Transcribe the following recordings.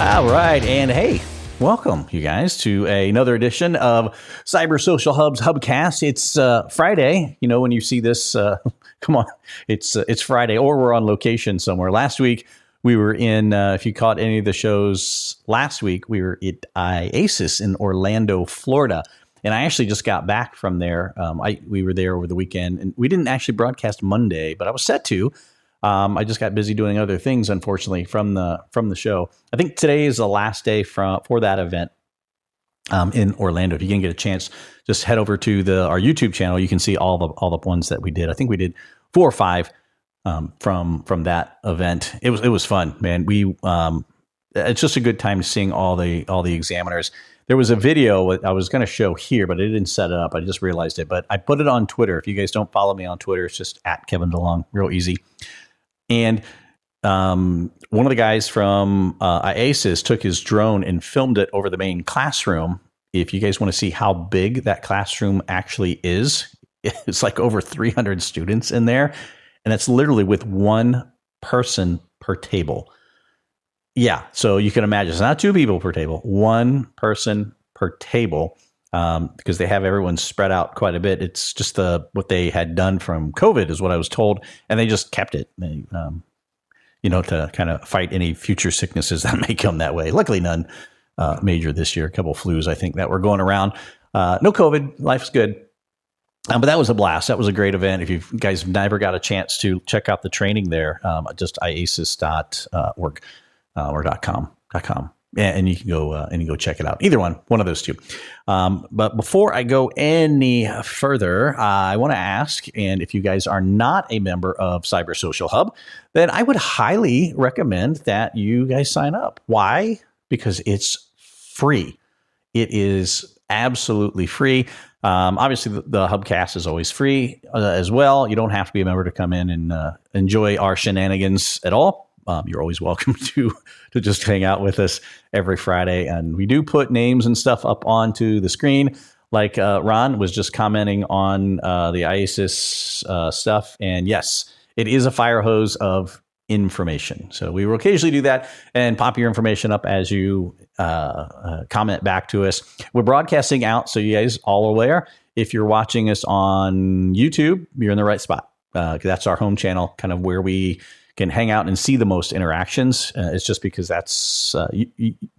All right. And hey, welcome, you guys, to another edition of Cyber Social Hub's Hubcast. It's Friday. You know, when you see this, come on, it's Friday, or we're on location somewhere. Last week, we were in, if you caught any of the shows last week, we were at IASIS in Orlando, Florida. And I actually just got back from there. We were there over the weekend, and we didn't actually broadcast Monday, but I was set to. I just got busy doing other things, unfortunately, from the show. I think today is the last day for that event in Orlando. If you can get a chance, just head over to our YouTube channel. You can see all the ones that we did. I think we did 4 or 5 from that event. It was fun, man. It's just a good time seeing all the examiners. There was a video I was going to show here, but I didn't set it up. I just realized it, but I put it on Twitter. If you guys don't follow me on Twitter, it's just at Kevin DeLong, real easy. And one of the guys from IASIS took his drone and filmed it over the main classroom. If you guys want to see how big that classroom actually is, it's like over 300 students in there. And that's literally with one person per table. Yeah, so you can imagine it's not 2 people per table, 1 person per table, because they have everyone spread out quite a bit. It's just what they had done from COVID is what I was told, and they just kept it, to kind of fight any future sicknesses that may come that way. Luckily, none major this year. A couple of flus, I think, that were going around. No COVID, life's good. But that was a blast. That was a great event. If you guys never got a chance to check out the training there, just iasis.org. Or .com. And you can go check it out. Either one of those two. But before I go any further, I want to ask, and if you guys are not a member of Cyber Social Hub, then I would highly recommend that you guys sign up. Why? Because it's free. It is absolutely free. Obviously, the Hubcast is always free as well. You don't have to be a member to come in and enjoy our shenanigans at all. You're always welcome to just hang out with us every Friday. And we do put names and stuff up onto the screen. Like Ron was just commenting on the IASIS stuff. And yes, it is a fire hose of information. So we will occasionally do that and pop your information up as you comment back to us. We're broadcasting out, so you guys all aware. If you're watching us on YouTube, you're in the right spot. That's our home channel, kind of where we can hang out and see the most interactions. It's just because that's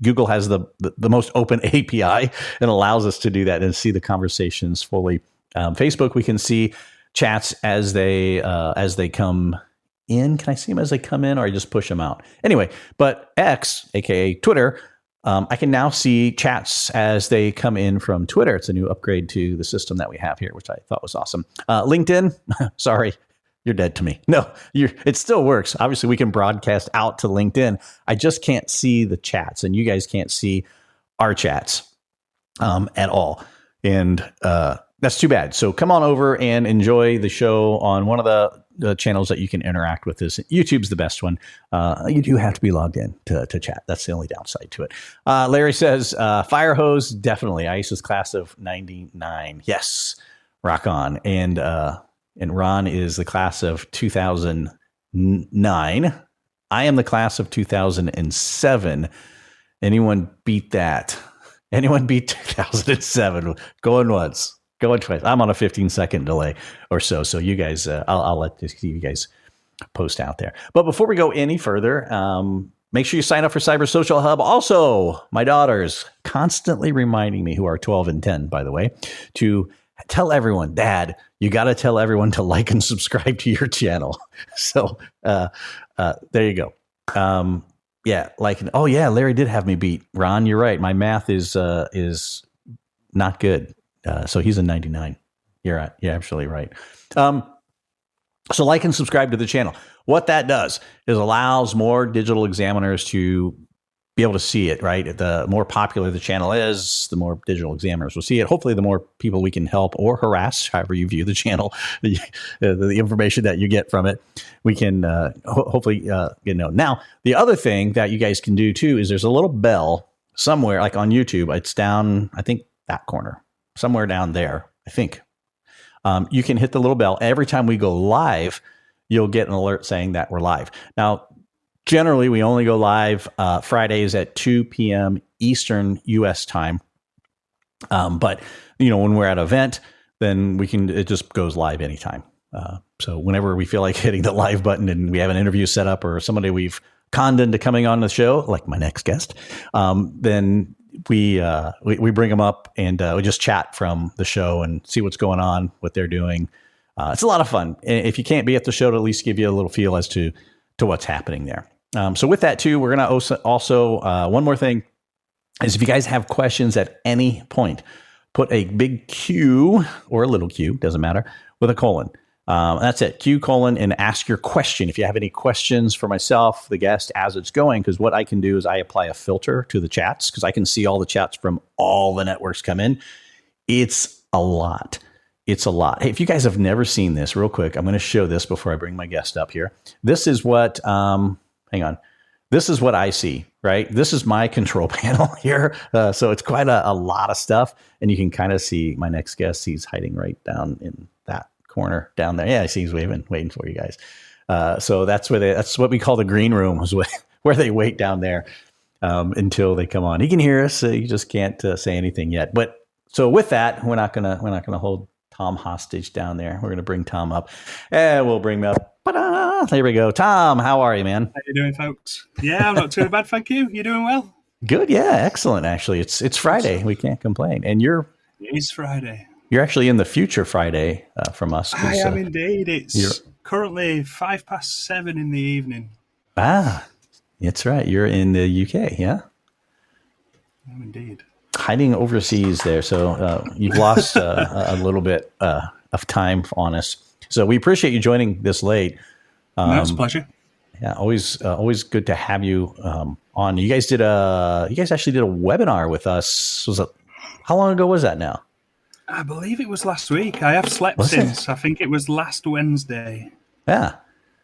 Google has the most open API and allows us to do that and see the conversations fully. Facebook, we can see chats as they come in. Can I see them as they come in, or I just push them out? Anyway, but X, aka Twitter, I can now see chats as they come in from Twitter. It's a new upgrade to the system that we have here, which I thought was awesome. LinkedIn, sorry. You're dead to me. No, it still works. Obviously, we can broadcast out to LinkedIn. I just can't see the chats, and you guys can't see our chats at all. And that's too bad. So come on over and enjoy the show on one of the channels that you can interact with us. YouTube's the best one. You do have to be logged in to chat. That's the only downside to it. Larry says, fire hose, definitely. IASIS class of 99. Yes, rock on. And Ron is the class of 2009. I am the class of 2007. Anyone beat that? Anyone beat 2007? Going once, going twice. I'm on a 15-second delay or so. So you guys, I'll let you guys post out there. But before we go any further, make sure you sign up for Cyber Social Hub. Also, my daughters constantly reminding me, who are 12 and 10, by the way, to tell everyone, Dad, you got to tell everyone to like and subscribe to your channel. So there you go. Yeah, oh yeah, Larry did have me beat. Ron, you're right. My math is not good. So he's a 99. You're absolutely right. So like and subscribe to the channel. What that does is allows more digital examiners to be able to see it, right? The more popular the channel is, the more digital examiners will see it. Hopefully, the more people we can help or harass, however you view the channel, the information that you get from it, we can hopefully, Now, the other thing that you guys can do too is there's a little bell somewhere, like on YouTube. It's down, I think, that corner, somewhere down there, I think. You can hit the little bell. Every time we go live, you'll get an alert saying that we're live. Now, generally, we only go live Fridays at 2 p.m. Eastern U.S. time. But when we're at an event, then it just goes live anytime. So whenever we feel like hitting the live button and we have an interview set up or somebody we've conned into coming on the show, like my next guest, then we bring them up and we just chat from the show and see what's going on, what they're doing. It's a lot of fun. If you can't be at the show, to at least give you a little feel as to what's happening there. So with that too, we're going to also one more thing is if you guys have questions at any point, put a big Q or a little q, doesn't matter, with a colon. That's it, Q colon, and ask your question. If you have any questions for myself, the guest, as it's going, because what I can do is I apply a filter to the chats because I can see all the chats from all the networks come in. It's a lot. It's a lot. Hey, if you guys have never seen this, real quick, I'm going to show this before I bring my guest up here. This is what, hang on. This is what I see, right? This is my control panel here. So it's quite a lot of stuff. And you can kind of see my next guest. He's hiding right down in that corner down there. Yeah, I see he's waiting for you guys. So that's what we call the green room, is where they wait down there until they come on. He can hear us. You just can't say anything yet. But so with that, we're not gonna hold Tom hostage down there. We're gonna bring Tom up, and we'll bring him up. Ta-da! There we go. Tom, how are you, man? How you doing, folks? Yeah, I'm not too bad, thank you. You doing well? Good. Yeah, excellent. Actually, it's Friday. We can't complain. And it is Friday. You're actually in the future Friday from us. I am indeed. It's currently 7:05 in the evening. Ah, that's right. You're in the UK, yeah? I am indeed. Hiding overseas there. So you've lost a little bit of time on us. So we appreciate you joining this late. No, it's a pleasure. Yeah, always good to have you on. You guys actually did a webinar with us. How long ago was that now? I believe it was last week. I have slept since. I think it was last Wednesday. Yeah.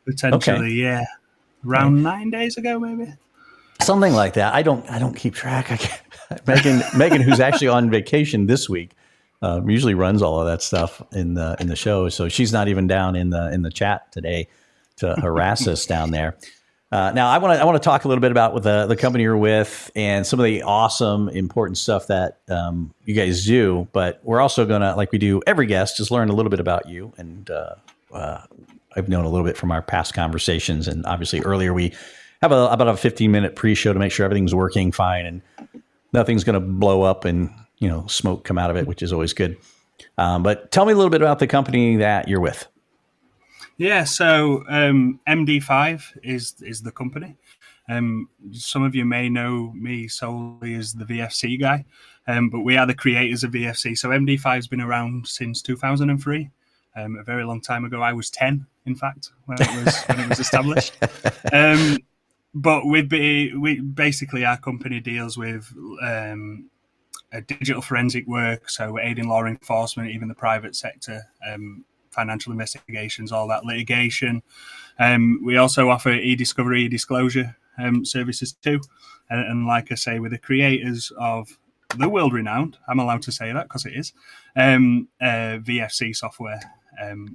Potentially, okay. Yeah. Around 9 days ago, maybe. Something like that. I don't keep track. I can't. Megan, who's actually on vacation this week, usually runs all of that stuff in the show. So she's not even down in the chat today to harass us down there. Now I want to talk a little bit about the company you're with and some of the awesome, important stuff that you guys do. But we're also gonna, like we do every guest, just learn a little bit about you. And I've known a little bit from our past conversations, and obviously earlier we have about a 15-minute pre-show to make sure everything's working fine and nothing's going to blow up and smoke come out of it, which is always good. But tell me a little bit about the company that you're with. Yeah, so MD5 is the company. Some of you may know me solely as the VFC guy, but we are the creators of VFC. So MD5 has been around since 2003, a very long time ago. I was 10, in fact, when it was established. But we basically, our company deals with digital forensic work, so aiding law enforcement, even the private sector, financial investigations, all that litigation. We also offer e-discovery, e-disclosure services too. And like I say, we're the creators of the world-renowned, I'm allowed to say that because it is, VFC software,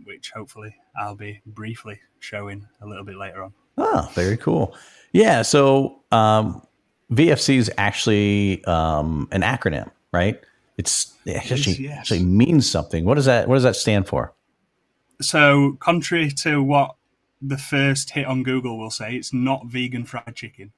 which hopefully I'll be briefly showing a little bit later on. Oh, very cool. Yeah, so VFC is actually an acronym, right? It actually means something. What does that stand for? So, contrary to what the first hit on Google will say, it's not vegan fried chicken.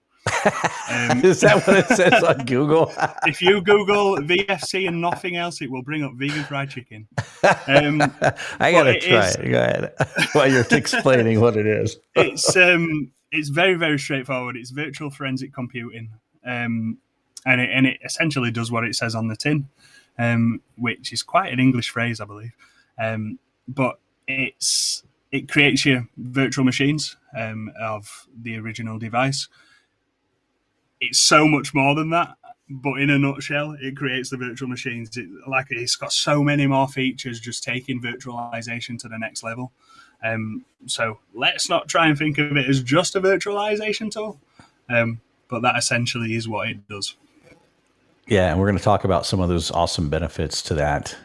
Is that what it says on Google? If you Google VFC and nothing else, it will bring up vegan fried chicken. I gotta try it. Go ahead. While you're explaining what it is. It's very, very straightforward. It's virtual forensic computing, and it essentially does what it says on the tin, which is quite an English phrase, I believe. But it creates your virtual machines of the original device. It's so much more than that, but in a nutshell, it creates the virtual machines. It's got so many more features, just taking virtualization to the next level. So let's not try and think of it as just a virtualization tool, but that essentially is what it does. Yeah, and we're going to talk about some of those awesome benefits to that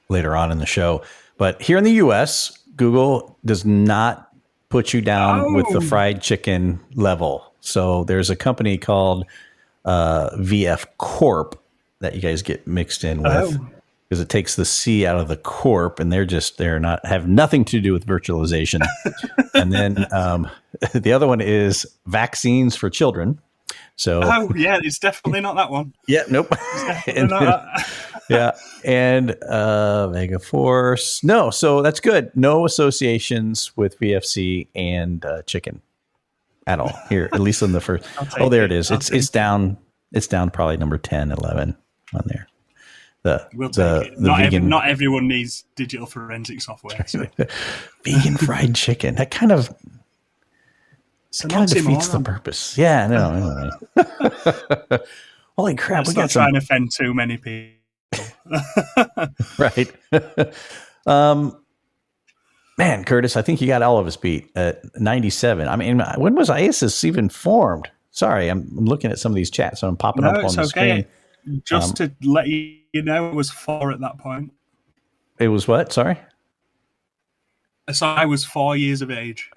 later on in the show. But here in the U.S., Google does not put you down with the Oh, fried chicken level. So there's a company called VF Corp that you guys get mixed in with oh, because it takes the C out of the corp, and they're not have nothing to do with virtualization. And then the other one is vaccines for children. So oh, yeah, it's definitely not that one. yeah, nope. It's definitely And not then, that. yeah, and Mega Force. No, so that's good. No associations with VFC and chicken at all here, at least in the first. I'll Oh, take there it. it is. I'll It's take it's down. It's down probably number 10, 11 on there. We'll take it. The vegan Not everyone needs digital forensic software. So vegan fried chicken. That kind of it's an defeats the oxymoron. purpose. Yeah, no. Anyway. Holy crap, Let's we not got try and some offend too many people. right. Man, Curtis, I think you got all of us beat at 97. I mean, when was ISIS even formed? Sorry, I'm looking at some of these chats, so I'm popping No, up on it's the okay. screen. Just to let you know, it was 4 at that point. It was what? Sorry. So I was 4 years of age.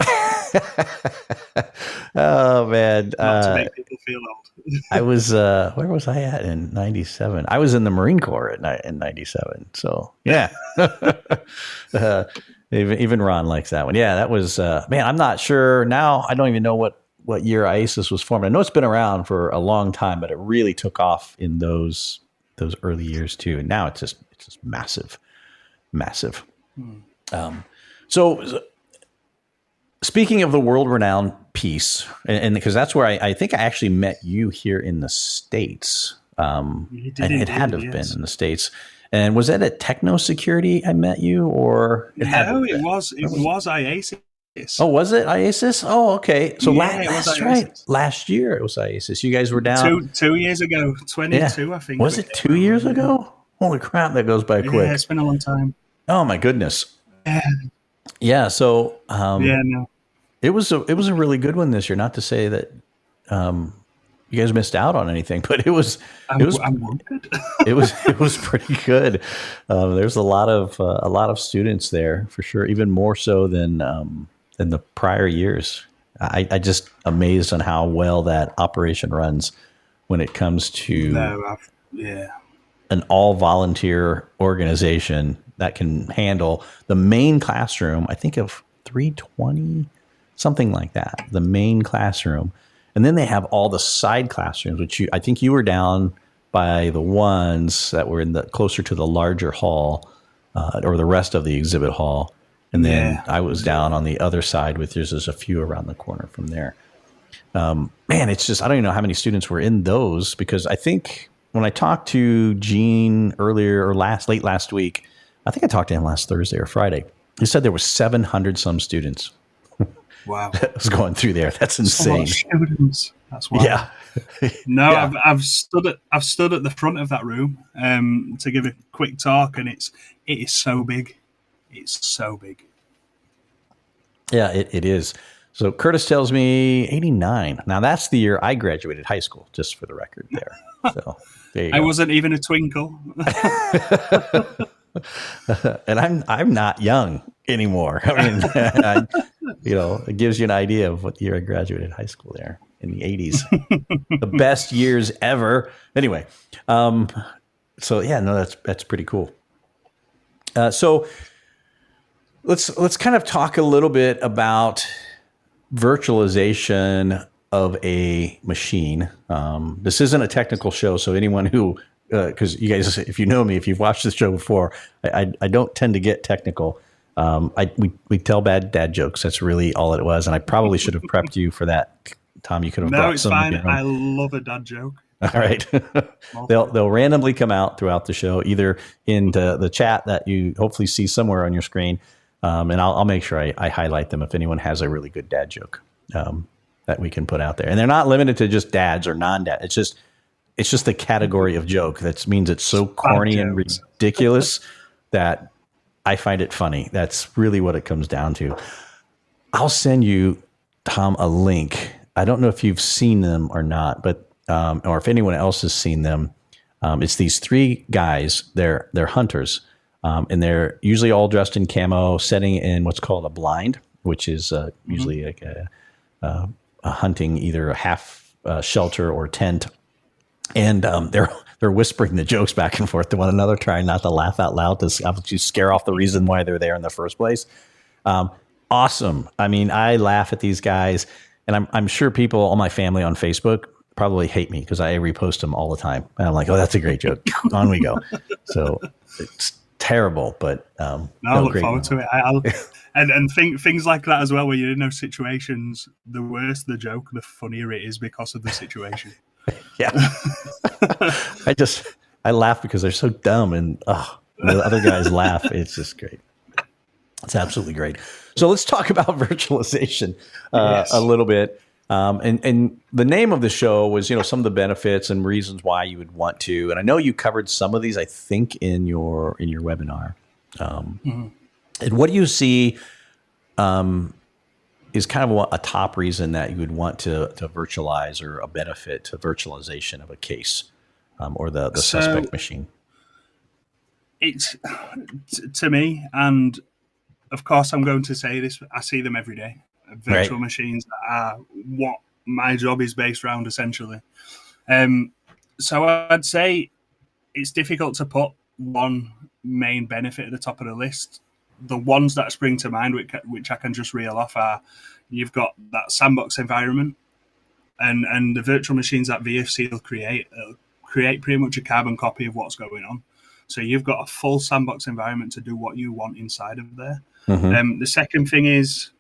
Oh man, Not to make people feel old. I was where was I at in 97? I was in the Marine Corps in 97. So yeah. Even Ron likes that one. Yeah, that was man, I'm not sure now. I don't even know what year ISIS was formed. I know it's been around for a long time, but it really took off in those early years too. And now it's just massive. So speaking of the world-renowned piece, and because that's where I think I actually met you here in the States. You did And it had to have been in the States. And was that at Techno Security I met you, or it was IASIS. Oh, was it IASIS? Oh, okay. So Yeah, it was that's IASIS. right. Last year it was IASIS. You guys were down 2 years ago, 22, I think. Was it 2 years ago? Holy crap, that goes by quick. Yeah, it's been a long time. Oh my goodness. Yeah, Yeah. So no. it was a really good one this year. Not to say that you guys missed out on anything, but I'm wounded. it was pretty good. There's a lot of students there for sure, even more so than the prior years. I just amazed on how well that operation runs when it comes to an all volunteer organization that can handle the main classroom. I think of 320, something like that. The main classroom. And then they have all the side classrooms, which I think you were down by the ones that were in the closer to the larger hall, or the rest of the exhibit hall. And then I was down on the other side with there's a few around the corner from there. Man, it's just, I don't even know how many students were in those, because I think when I talked to Gene earlier or late last week, I think I talked to him last Thursday or Friday. He said there were 700 some students. Wow. That was going through there. That's insane. That's wild. Yeah. No, Yeah. I've stood at the front of that room to give a quick talk, and it is so big. It's so big. Yeah, it is. So Curtis tells me 89. Now that's the year I graduated high school, just for the record there. So there you go. I wasn't even a twinkle. And I'm not young anymore. I mean, it gives you an idea of what year I graduated high school there in the 80s. The best years ever. Anyway, so yeah, no, that's pretty cool. So let's kind of talk a little bit about virtualization of a machine. This isn't a technical show, so anyone who because you guys, if you know me, if you've watched this show before, I don't tend to get technical. We tell bad dad jokes. That's really all it was, and I probably should have prepped you for that, Tom. You could have brought some. No, it's fine. I love a dad joke. All right. They'll randomly come out throughout the show, either into the chat that you hopefully see somewhere on your screen, and I'll make sure I highlight them if anyone has a really good dad joke that we can put out there. And they're not limited to just dads or non-dad. It's just the category of joke. That means it's so corny and ridiculous that I find it funny. That's really what it comes down to. I'll send you, Tom, a link. I don't know if you've seen them or not, but or if anyone else has seen them. It's these 3 guys. They're hunters, and they're usually all dressed in camo, setting in what's called a blind, which is usually like a hunting, either a half shelter or tent, and they're whispering the jokes back and forth to one another, trying not to laugh out loud to scare off the reason why they're there in the first place. Awesome. I mean, I laugh at these guys, and I'm sure people, all my family on Facebook, probably hate me because I repost them all the time. And I'm like, oh, that's a great joke. On we go. So it's terrible, but no, I look forward to it. And things like that as well, where you're in those situations, the worse the joke, the funnier it is because of the situation. Yeah. I laugh because they're so dumb, and the other guys laugh. It's just great. It's absolutely great. So let's talk about virtualization a little bit. And the name of the show was, some of the benefits and reasons why you would want to. And I know you covered some of these, I think, in your webinar. And what do you see is kind of a top reason that you would want to virtualize, or a benefit to virtualization of a case or the suspect machine? It's to me, and of course I'm going to say this, I see them every day. Virtual machines are what my job is based around, essentially. So I'd say it's difficult to put one main benefit at the top of the list. The ones that spring to mind, which I can just reel off, are you've got that sandbox environment, and the virtual machines that VFC will create pretty much a carbon copy of what's going on. So you've got a full sandbox environment to do what you want inside of there. Mm-hmm. The second thing is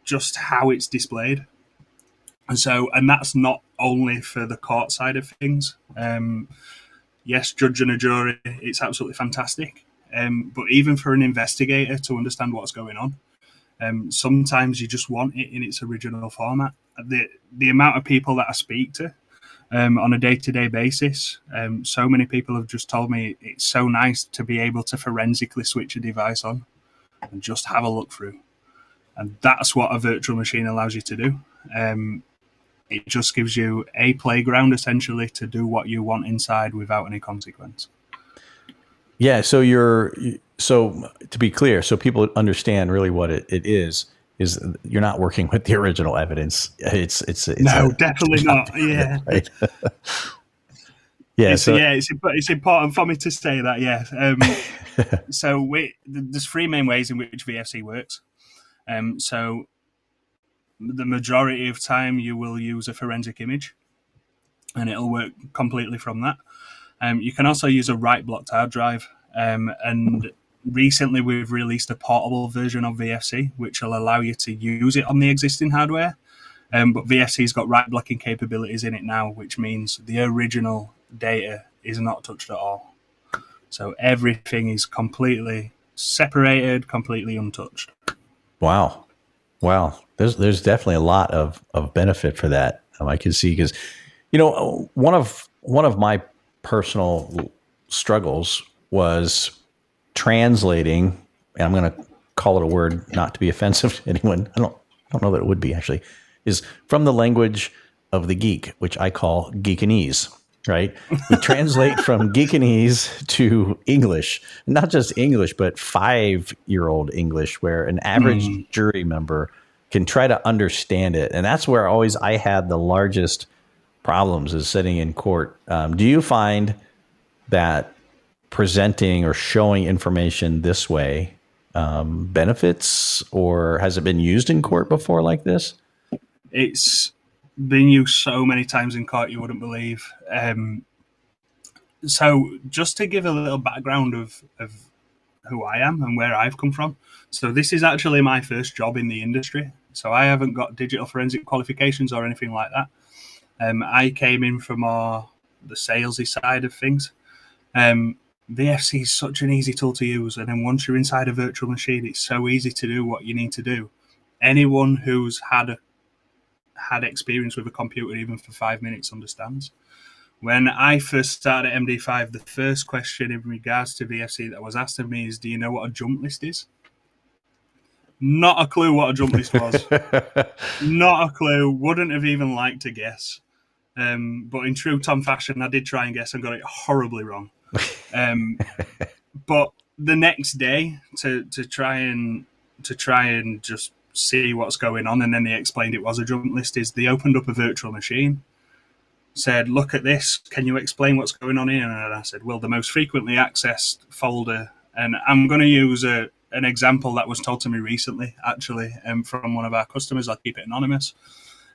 just how it's displayed. And that's not only for the court side of things. Yes, judge and a jury, it's absolutely fantastic. But even for an investigator to understand what's going on, sometimes you just want it in its original format. The amount of people that I speak to on a day-to-day basis, so many people have just told me it's so nice to be able to forensically switch a device on and just have a look through. And that's what a virtual machine allows you to do. It just gives you a playground, essentially, to do what you want inside without any consequence. Yeah, so to be clear, so people understand really what it is you're not working with the original evidence. It's definitely not. Yeah. Right? Yeah. It's important for me to say that. Yeah. So there's three main ways in which VFC works. So the majority of time you will use a forensic image, and it'll work completely from that. You can also use a write-blocked hard drive, and recently we've released a portable version of VFC, which will allow you to use it on the existing hardware. But VFC's got write-blocking capabilities in it now, which means the original data is not touched at all. So everything is completely separated, completely untouched. Wow. There's definitely a lot of benefit for that. I can see, because, one of my personal struggles was translating, and I'm going to call it a word not to be offensive to anyone. I don't know that it would be, actually, is from the language of the geek, which I call Geekanese, right? We translate from Geekanese to English, not just English, but 5-year-old English, where an average jury member can try to understand it. And that's where I had the largest problems, is sitting in court. Do you find that presenting or showing information this way benefits, or has it been used in court before like this? It's been used so many times in court you wouldn't believe. So just to give a little background of who I am and where I've come from. So this is actually my first job in the industry. So I haven't got digital forensic qualifications or anything like that. I came in from more the salesy side of things. VFC is such an easy tool to use, and then once you're inside a virtual machine, it's so easy to do what you need to do. Anyone who's had experience with a computer, even for 5 minutes, understands. When I first started at MD5, the first question in regards to VFC that was asked of me is, do you know what a jump list is? Not a clue what a jump list was. Not a clue. Wouldn't have even liked to guess. But in true Tom fashion, I did try and guess and got it horribly wrong. But the next day, to try and to try and just see what's going on, and then they explained it was a jump list, is they opened up a virtual machine, said, look at this, can you explain what's going on here? And I said, well, the most frequently accessed folder, and I'm going to use an example that was told to me recently, actually, from one of our customers. I'll keep it anonymous.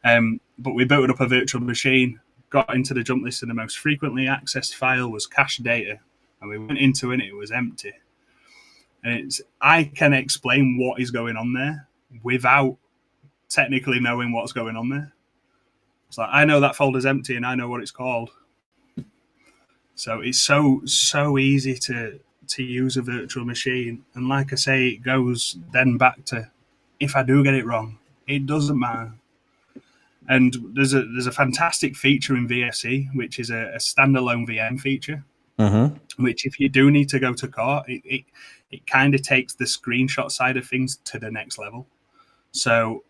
But we built up a virtual machine, got into the jump list, and the most frequently accessed file was cache data. And we went into it, and it was empty. And I can explain what is going on there without technically knowing what's going on there. It's like, I know that folder's empty and I know what it's called. So it's so easy to use a virtual machine. And like I say, it goes then back to, if I do get it wrong, it doesn't matter. And there's a fantastic feature in VFC, which is a standalone VM feature, which if you do need to go to court, it kind of takes the screenshot side of things to the next level. So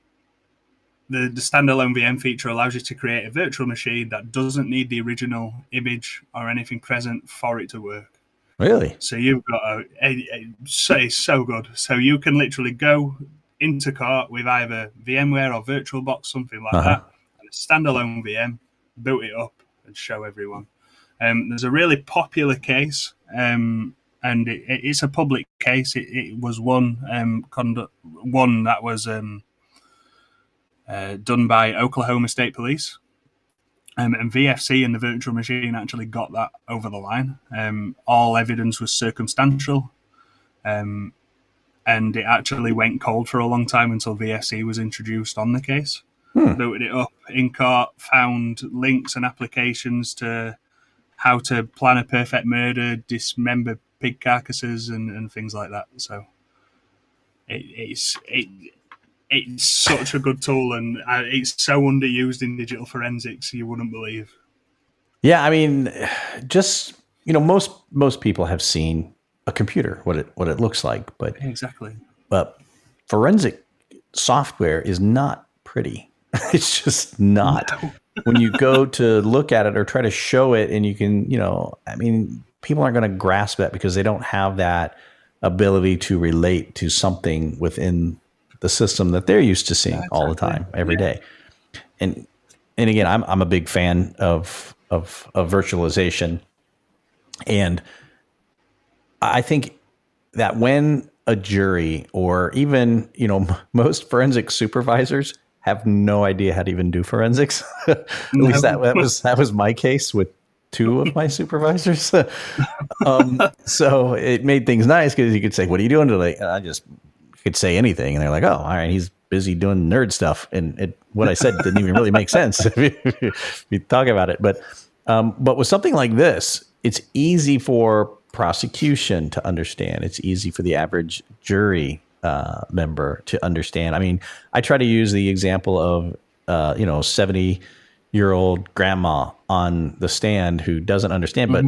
the standalone VM feature allows you to create a virtual machine that doesn't need the original image or anything present for it to work. Really? So you've got it's so good. So you can literally go into cart with either VMware or VirtualBox, something like that, and a standalone VM, built it up and show everyone. There's a really popular case, and it's a public case. It was one that was done by Oklahoma State Police. And VFC and the virtual machine actually got that over the line. All evidence was circumstantial. And it actually went cold for a long time until VFC was introduced on the case. Built it up in court, found links and applications to how to plan a perfect murder, dismember pig carcasses, and things like that. So it's such a good tool, and it's so underused in digital forensics, you wouldn't believe. Yeah, I mean, just, most people have seen a computer, what it looks like, but exactly. But forensic software is not pretty. It's just not. No. When you go to look at it or try to show it, and you can, people aren't going to grasp that because they don't have that ability to relate to something within the system that they're used to seeing all the time, every day. And again, I'm a big fan of virtualization, and I think that when a jury or even most forensic supervisors have no idea how to even do forensics. At least that was my case with two of my supervisors. So it made things nice because you could say, "What are you doing today?" And I just could say anything, and they're like, "Oh, all right, he's busy doing nerd stuff." And what I said didn't even really make sense if you talk about it. But with something like this, it's easy for prosecution to understand. It's easy for the average jury member to understand. I mean, I try to use the example of 70-year-old grandma on the stand who doesn't understand, but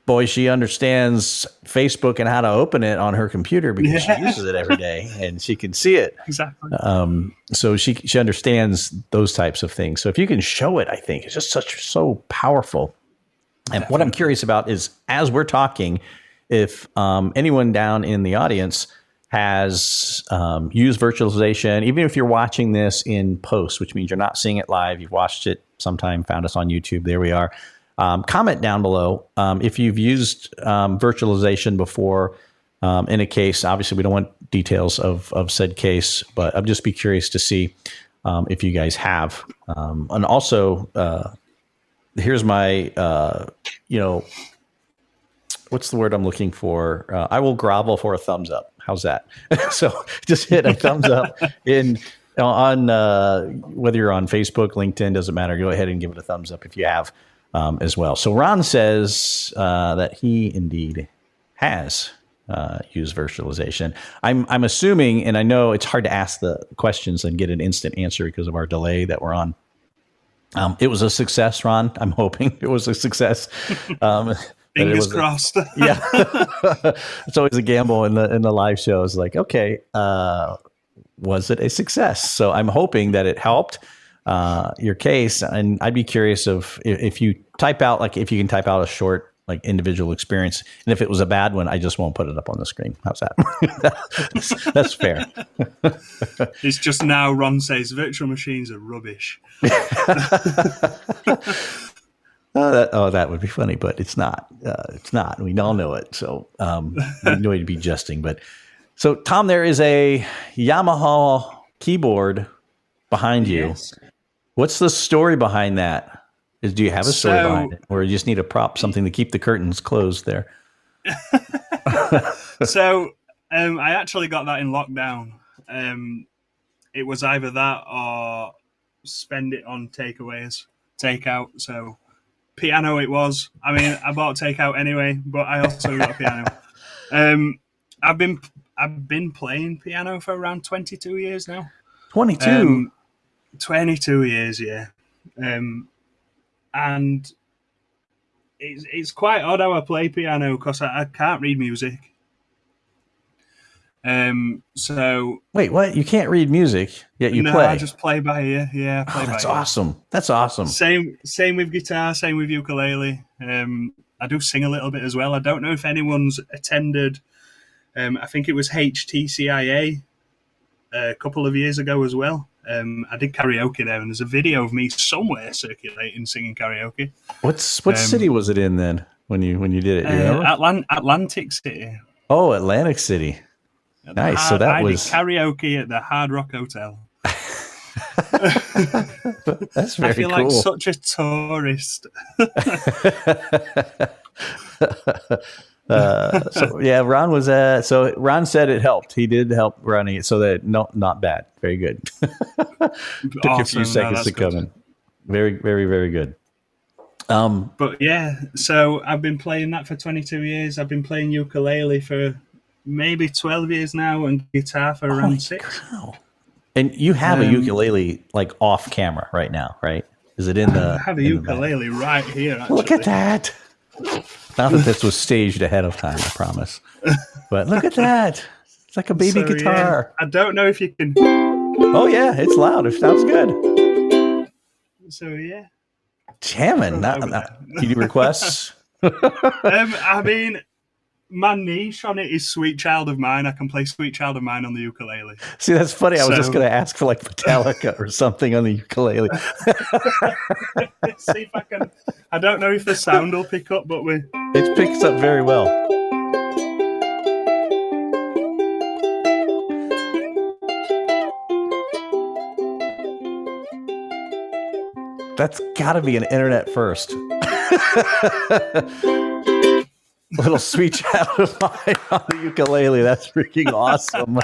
boy, she understands Facebook and how to open it on her computer because she uses it every day and she can see it. Exactly. So she understands those types of things. So if you can show it, I think it's just so powerful. And what I'm curious about is, as we're talking, if anyone down in the audience has used virtualization, even if you're watching this in post, which means you're not seeing it live, you've watched it sometime, found us on YouTube, there we are. Comment down below if you've used virtualization before in a case. Obviously, we don't want details of said case, but I'd just be curious to see if you guys have. And also, here's my, what's the word I'm looking for? I will grovel for a thumbs up. How's that? So just hit a thumbs up on whether you're on Facebook, LinkedIn, doesn't matter. Go ahead and give it a thumbs up if you have as well. So Ron says that he indeed has used virtualization. I'm assuming, and I know it's hard to ask the questions and get an instant answer because of our delay that we're on. It was a success, Ron. I'm hoping it was a success. Fingers crossed. Yeah. It's always a gamble in the live shows. Like, okay, was it a success? So I'm hoping that it helped your case. And I'd be curious if you type out, like, if you can type out a short like individual experience. And if it was a bad one, I just won't put it up on the screen. How's that? That's fair. It's just now Ron says virtual machines are rubbish. That would be funny, but it's not. It's not. We all know it. So we know you'd be jesting. But so, Tom, there is a Yamaha keyboard behind you. Yes. What's the story behind that? Do you have a story behind it, or you just need a prop, something to keep the curtains closed there? So I actually got that in lockdown. It was either that or spend it on takeout. So piano it was. I mean, I bought takeout anyway, but I also got a piano. I've been playing piano for around 22 years now. 22? 22 years, yeah. And it's quite odd how I play piano because I can't read music. So wait, what? You can't read music yet you play? I just play by ear. Yeah, I play by that's ear. awesome. That's awesome. Same with guitar. Same with ukulele. I do sing a little bit as well. I don't know if anyone's attended. I think it was HTCIA a couple of years ago as well. I did karaoke there, and there's a video of me somewhere circulating singing karaoke. What city was it in then when you did it? You know? Atlantic City. Oh, Atlantic City. Nice. So that was did karaoke at the Hard Rock Hotel. That's very cool. I feel like such a tourist. So yeah, Ron was so Ron said it helped. He did help running it, so that not bad. Very good. Took awesome. A few seconds to come in. Very, very, very good. But yeah, so I've been playing that for 22 years. I've been playing ukulele for maybe 12 years now, and guitar for around 6. Wow. And you have a ukulele like off camera right now, right? Is it in the? I have a ukulele right here. Actually. Look at that. Not that this was staged ahead of time, I promise. But look at that. It's like a baby guitar. Yeah. I don't know if you can. Oh, yeah. It's loud. It sounds good. So, yeah. Jamming. Any requests? I mean, my niche on it is Sweet Child of Mine. I can play Sweet Child of Mine on the ukulele. See, that's funny. I was just going to ask for like Metallica or something on the ukulele. See if I can. I don't know if the sound will pick up, but it picks up very well. That's got to be an internet first. Little Sweet Child of Mine on the ukulele. That's freaking awesome.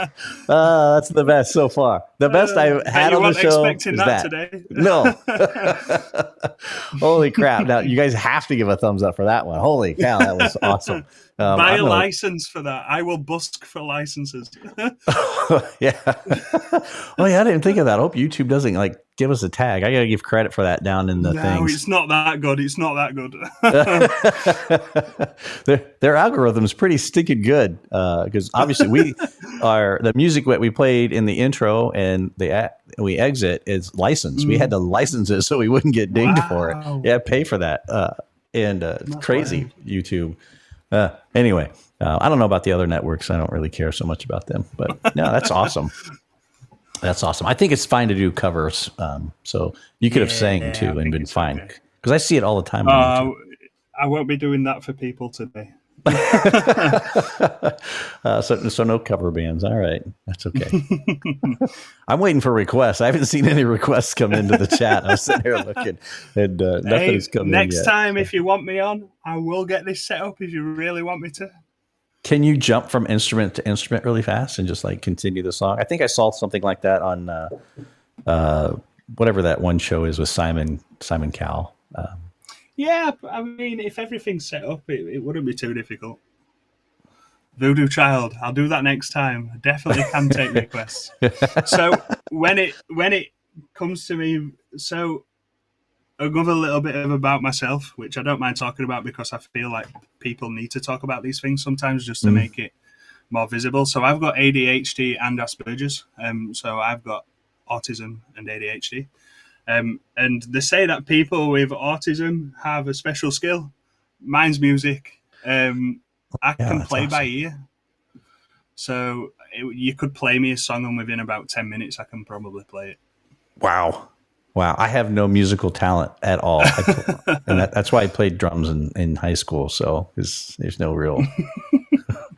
That's the best so far. The best I've had on the show is that. Today. No. Holy crap. Now, you guys have to give a thumbs up for that one. Holy cow, that was awesome. Buy a license for that. I will busk for licenses. Yeah. Oh, yeah, I didn't think of that. I hope YouTube doesn't like give us a tag. I got to give credit for that down in the things. No, it's not that good. It's not that good. Their algorithm is pretty stinking good because obviously the music that we played in the intro and we exit is licensed. We had to license it so we wouldn't get dinged for it. Yeah, pay for that. It's crazy, YouTube. Anyway, I don't know about the other networks. I don't really care so much about them. But no, that's awesome. That's awesome. I think it's fine to do covers. So you could have sang too and been fine. Because I see it all the time on YouTube. I won't be doing that for people today. So no cover bands. All right. That's okay. I'm waiting for requests. I haven't seen any requests come into the chat. I was sitting here looking and nothing's come in yet. Next time, if you want me on, I will get this set up if you really want me to. Can you jump from instrument to instrument really fast and just like continue the song? I think I saw something like that on whatever that one show is with Simon Cowell. Yeah, I mean, if everything's set up, it wouldn't be too difficult. Voodoo Child, I'll do that next time. I definitely can take requests. So when it comes to me, so another little bit about myself, which I don't mind talking about because I feel like people need to talk about these things sometimes just to make it more visible. So I've got ADHD and Asperger's. So I've got autism and ADHD. And they say that people with autism have a special skill. mine's music. I can that's play by awesome. ear. So you could play me a song, and within about 10 minutes, I can probably play it. Wow. Wow. I have no musical talent at all. And that's why I played drums in high school. So there's no real.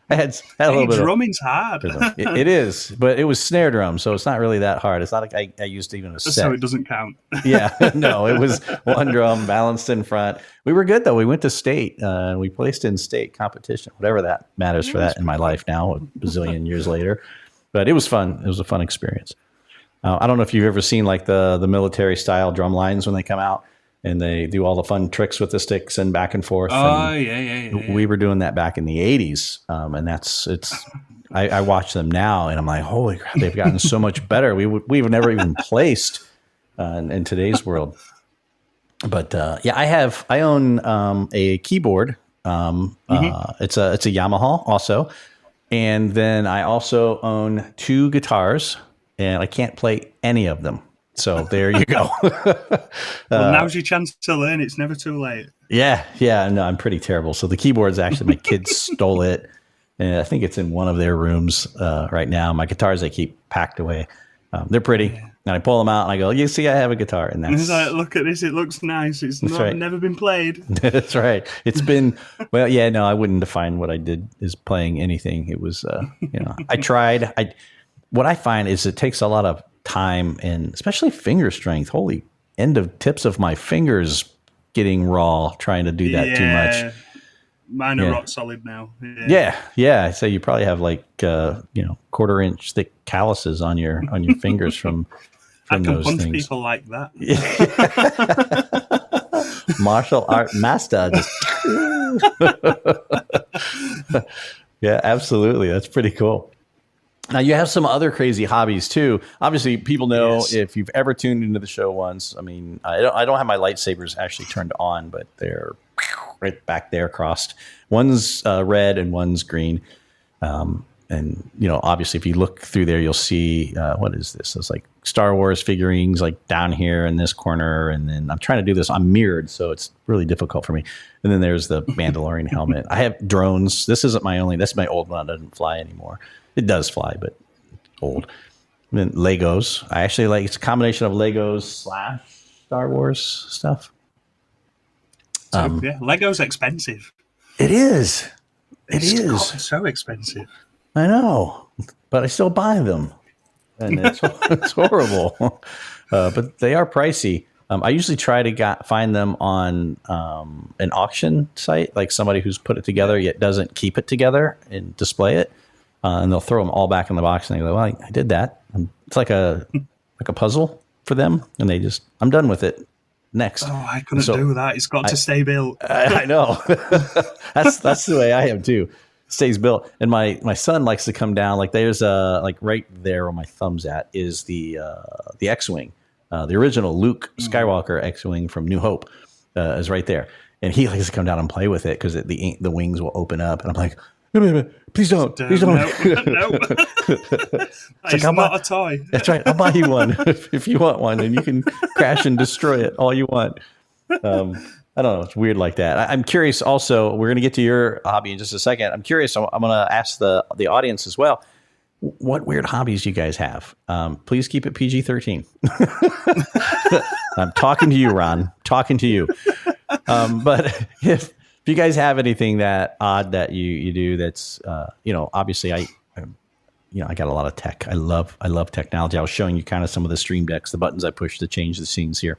I had a little Hey, bit of drumming's hard. rhythm. It is, but it was snare drum, so it's not really that hard. It's not like I used even a set. So it doesn't count. Yeah, no, it was one drum balanced in front. We were good though. We went to state and we placed in state competition, whatever that matters for that in my life now, a bazillion years later. But it was fun. It was a fun experience. I don't know if you've ever seen like the military style drum lines when they come out and they do all the fun tricks with the sticks and back and forth. Oh, and yeah. We were doing that back in the 80s. And I watch them now and I'm like, holy crap, they've gotten so much better. We've never even placed in today's world. But yeah, I own a keyboard. It's a Yamaha also. And then I also own 2 guitars and I can't play any of them. So there you go. Well, now's your chance to learn. It's never too late. Yeah. No, I'm pretty terrible. So the keyboard's actually, my kids stole it. And I think it's in one of their rooms right now. My guitars, I keep packed away. They're pretty. Yeah. And I pull them out and I go, you see, I have a guitar. And it's like, look at this. It looks nice. It's never been played. That's right. It's been, well, yeah, no, I wouldn't define what I did as playing anything. It was, I tried. What I find is it takes a lot of time and especially finger strength. Holy end of tips of my fingers getting raw trying to do that too much. Mine are rock solid now. Yeah. So you probably have like 1/4 inch thick calluses on your fingers from I can those punch things. people like that. Martial art master. Yeah, absolutely. That's pretty cool. Now you have some other crazy hobbies too. Obviously, people know if you've ever tuned into the show once. I mean, I don't have my lightsabers actually turned on, but they're right back there crossed. One's red and one's green. And obviously, if you look through there, you'll see what is this? It's like Star Wars figurines, like down here in this corner. And then I'm trying to do this. I'm mirrored, so it's really difficult for me. And then there's the Mandalorian helmet. I have drones. This isn't my only. That's my old one. It doesn't fly anymore. It does fly, but old. And then Legos. I actually like it's a combination of Legos / Star Wars stuff. Lego's expensive. It is. It's so expensive. I know, but I still buy them, and it's horrible. But they are pricey. I usually try to find them on an auction site, like somebody who's put it together yet doesn't keep it together and display it. And they'll throw them all back in the box, and they go, "Well, I did that." And it's like a puzzle for them, and I'm done with it. Next. Oh, I couldn't do that. It's got to stay built. I know. That's the way I am too. Stays built, and my son likes to come down. Like there's like right there where my thumb's at is the X-wing, the original Luke Skywalker X-wing from New Hope is right there, and he likes to come down and play with it because the wings will open up, and I'm like. No, please don't. Please don't. No. It's like, not a toy. That's right. I'll buy you one if you want one, and you can crash and destroy it all you want. I don't know. It's weird like that. I'm curious. Also, we're going to get to your hobby in just a second. I'm curious. I'm going to ask the audience as well. What weird hobbies you guys have? Please keep it PG-13. I'm talking to you, Ron. Talking to you. But if you guys have anything that odd that you do, that's obviously I got a lot of tech. I love technology. I was showing you kind of some of the stream decks, the buttons I push to change the scenes here.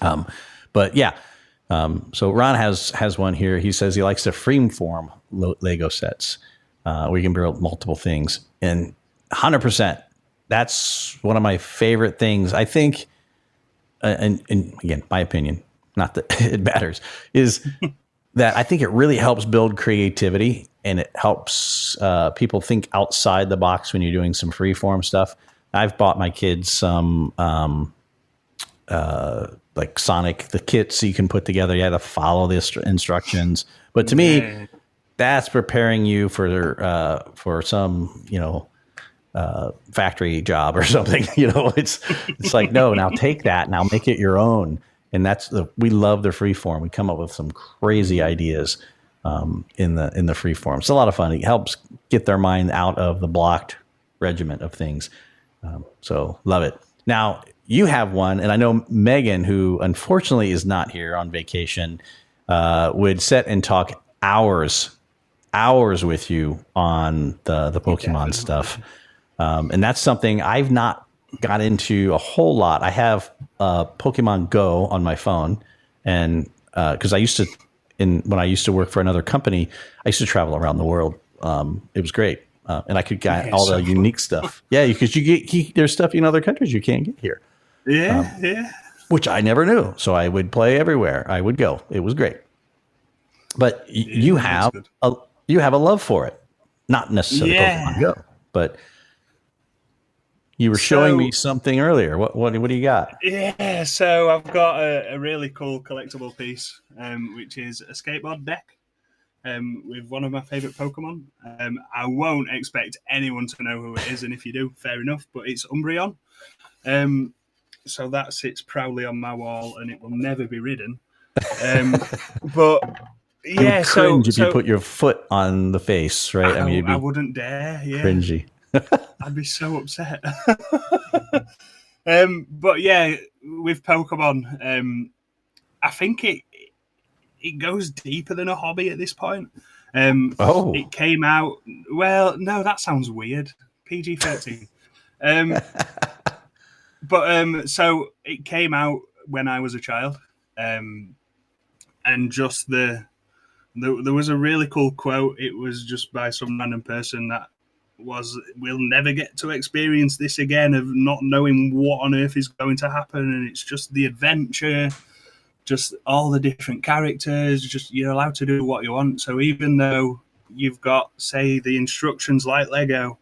But yeah, so Ron has one here. He says he likes to freeform Lego sets where you can build multiple things, and 100%. That's one of my favorite things. I think, and again, my opinion, not that it matters, is that I think it really helps build creativity, and it helps people think outside the box when you're doing some freeform stuff. I've bought my kids some like Sonic, the kits so you can put together. You have to follow the instructions. But to me, that's preparing you for some, factory job or something. It's like, no, now take that, now make it your own. and we love the free form. We come up with some crazy ideas in the free form. It's a lot of fun. It helps get their mind out of the blocked regiment of things. So love it. Now you have one, and I know Megan, who unfortunately is not here on vacation, would sit and talk hours with you on the Pokemon stuff. And that's something I've not got into a whole lot. I have Pokemon Go on my phone, and because when I used to work for another company, I used to travel around the world. It was great, and I could get all the unique stuff. Yeah, because there's stuff in other countries you can't get here. Yeah. Which I never knew. So I would play everywhere. I would go. It was great. But you have a love for it, not necessarily Pokemon Go, but. You were showing me something earlier. What do you got? Yeah, so I've got a really cool collectible piece, which is a skateboard deck with one of my favourite Pokemon. I won't expect anyone to know who it is, and if you do, fair enough, but it's Umbreon. So that sits proudly on my wall, and it will never be ridden. But yeah, you would cringe if you put your foot on the face, right? I wouldn't dare. Yeah, cringy. I'd be so upset. But yeah, with Pokemon, I think it goes deeper than a hobby at this point. It came out. Well, no, that sounds weird. PG-13. But so it came out when I was a child, and just there was a really cool quote. It was just by some random person that we'll never get to experience this again, of not knowing what on earth is going to happen, and it's just the adventure, just all the different characters, just you're allowed to do what you want. So even though you've got, say, the instructions like Lego,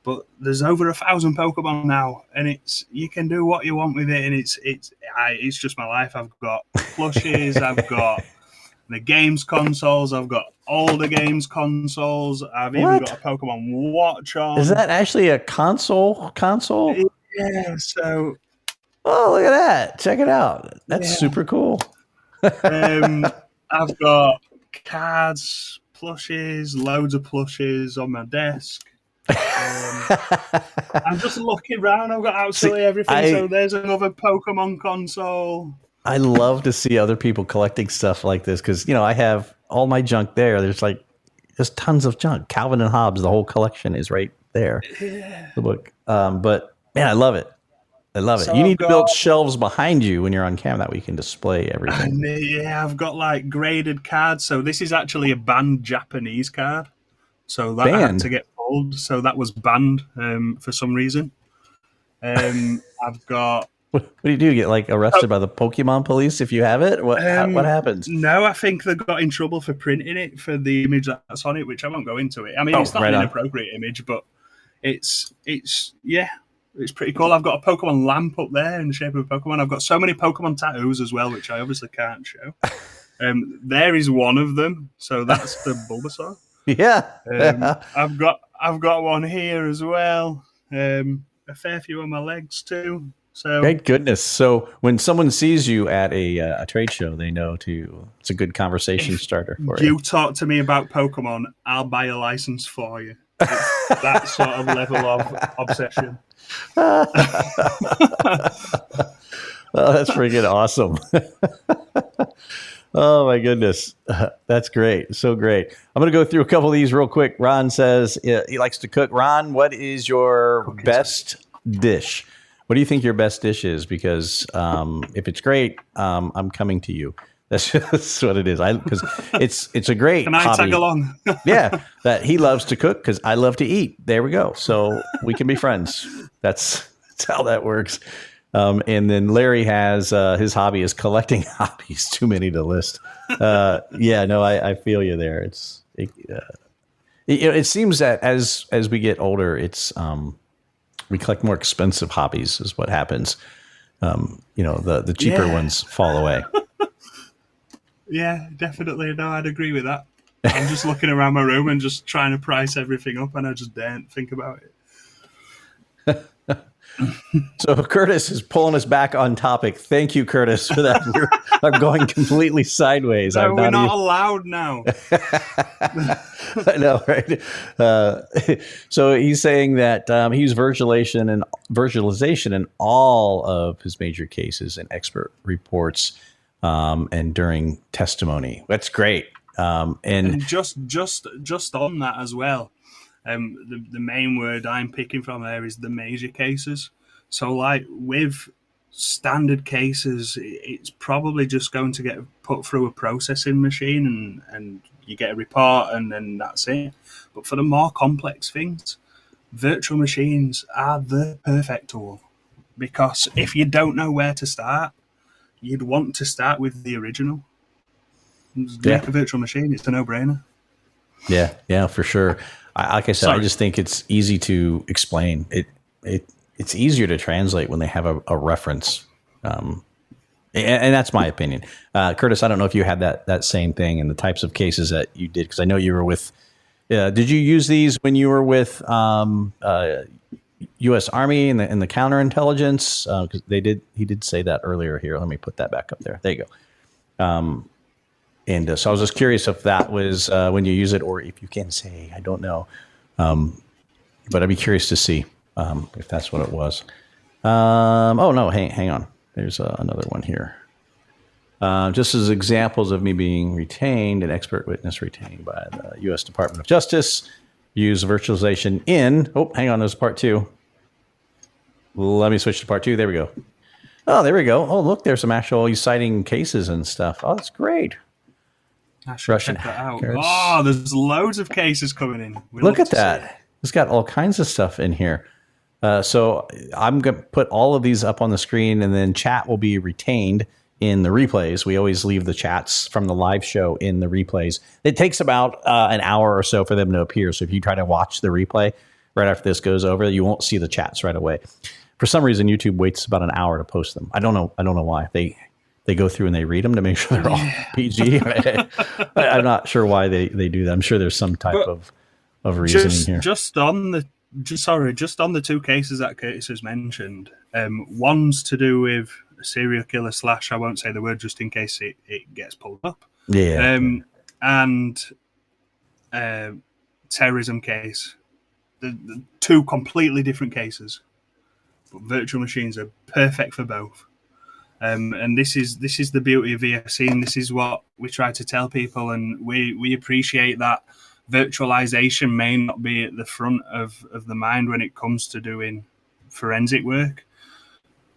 but there's over 1,000 Pokemon now, and you can do what you want with it, and it's just my life. I've got plushes, I've got the games consoles, I've got all the games consoles, I've even got a Pokemon Watch on. Is that actually a console? Yeah, so... Oh, look at that. Check it out. That's super cool. I've got cards, plushes, loads of plushes on my desk. I'm just looking around. I've got absolutely everything. So there's another Pokemon console. I love to see other people collecting stuff like this because, I have all my junk there. There's tons of junk. Calvin and Hobbes, the whole collection is right there. Yeah. The book. But man, I love it. So you need to build shelves behind you when you're on camera that way you can display everything. Yeah, I've got like graded cards. So this is actually a banned Japanese card. So that had to get pulled. So that was banned for some reason. I've got... What do you do? Get arrested by the Pokemon police if you have it? What happens? No, I think they got in trouble for printing it for the image that's on it, which I won't go into it. I mean, it's not an inappropriate image, but it's pretty cool. I've got a Pokemon lamp up there in the shape of a Pokemon. I've got so many Pokemon tattoos as well, which I obviously can't show. There is one of them, so that's the Bulbasaur. Yeah. I've got one here as well. A fair few on my legs too. So great goodness! So when someone sees you at a trade show, they know it's a good conversation starter for you. You talk to me about Pokemon, I'll buy a license for you. It's that sort of level of obsession. Well, that's freaking awesome. Oh my goodness. That's great. So great. I'm going to go through a couple of these real quick. Ron says he likes to cook. Ron, what is your best dish? What do you think your best dish is? Because if it's great, I'm coming to you. That's just what it is. Because it's a great Can I hobby. tag along? Yeah, that he loves to cook because I love to eat. There we go. So we can be friends. That's how that works. And then Larry has his hobby is collecting hobbies. Too many to list. I feel you there. It seems that as we get older, we collect more expensive hobbies is what happens. The cheaper ones fall away. Yeah, definitely. No, I'd agree with that. I'm just looking around my room and just trying to price everything up, and I just daren't think about it. So Curtis is pulling us back on topic. Thank you, Curtis, for that. I'm going completely sideways. No, I'm we're not even allowed now. I know, right? So he's saying that he used virtualization in all of his major cases and expert reports and during testimony. That's great. And just on that as well, the main word I'm picking from there is the major cases. So, like with standard cases, it's probably just going to get put through a processing machine and you get a report and then that's it. But for the more complex things, virtual machines are the perfect tool, because if you don't know where to start, you'd want to start with the original. Make a virtual machine, it's a no-brainer. Yeah, for sure. Like I said, I just think it's easy to explain. It's easier to translate when they have a reference. And that's my opinion. Curtis, I don't know if you had that same thing and the types of cases that you did, because I know you were with. Did you use these when you were with U.S. Army and the counterintelligence? Because he did say that earlier here. Let me put that back up there. There you go. And so I was just curious if that was when you use it, or if you can say, I don't know. But I'd be curious to see if that's what it was. Oh, no, hang on. There's another one here. Just as examples of me being retained, an expert witness retained by the U.S. Department of Justice, use virtualization in, hang on, there's part 2. Let me switch to part 2. There we go. Oh, there we go. Oh, look, there's some actual citing cases and stuff. Oh, that's great. I should check that out. Oh, there's loads of cases coming in. Look at that. It's got all kinds of stuff in here. So I'm going to put all of these up on the screen, and then chat will be retained in the replays. We always leave the chats from the live show in the replays. It takes about an hour or so for them to appear. So if you try to watch the replay right after this goes over, you won't see the chats right away. For some reason, YouTube waits about an hour to post them. I don't know why. They go through and they read them to make sure they're all PG. I'm not sure why they do that. I'm sure there's some type of reasoning here. Just on the 2 cases that Curtis has mentioned, one's to do with a serial killer / I won't say the word just in case it gets pulled up. Yeah. And terrorism case. The 2 completely different cases, but virtual machines are perfect for both. And this is the beauty of VSC, and this is what we try to tell people, and we appreciate that virtualization may not be at the front of the mind when it comes to doing forensic work,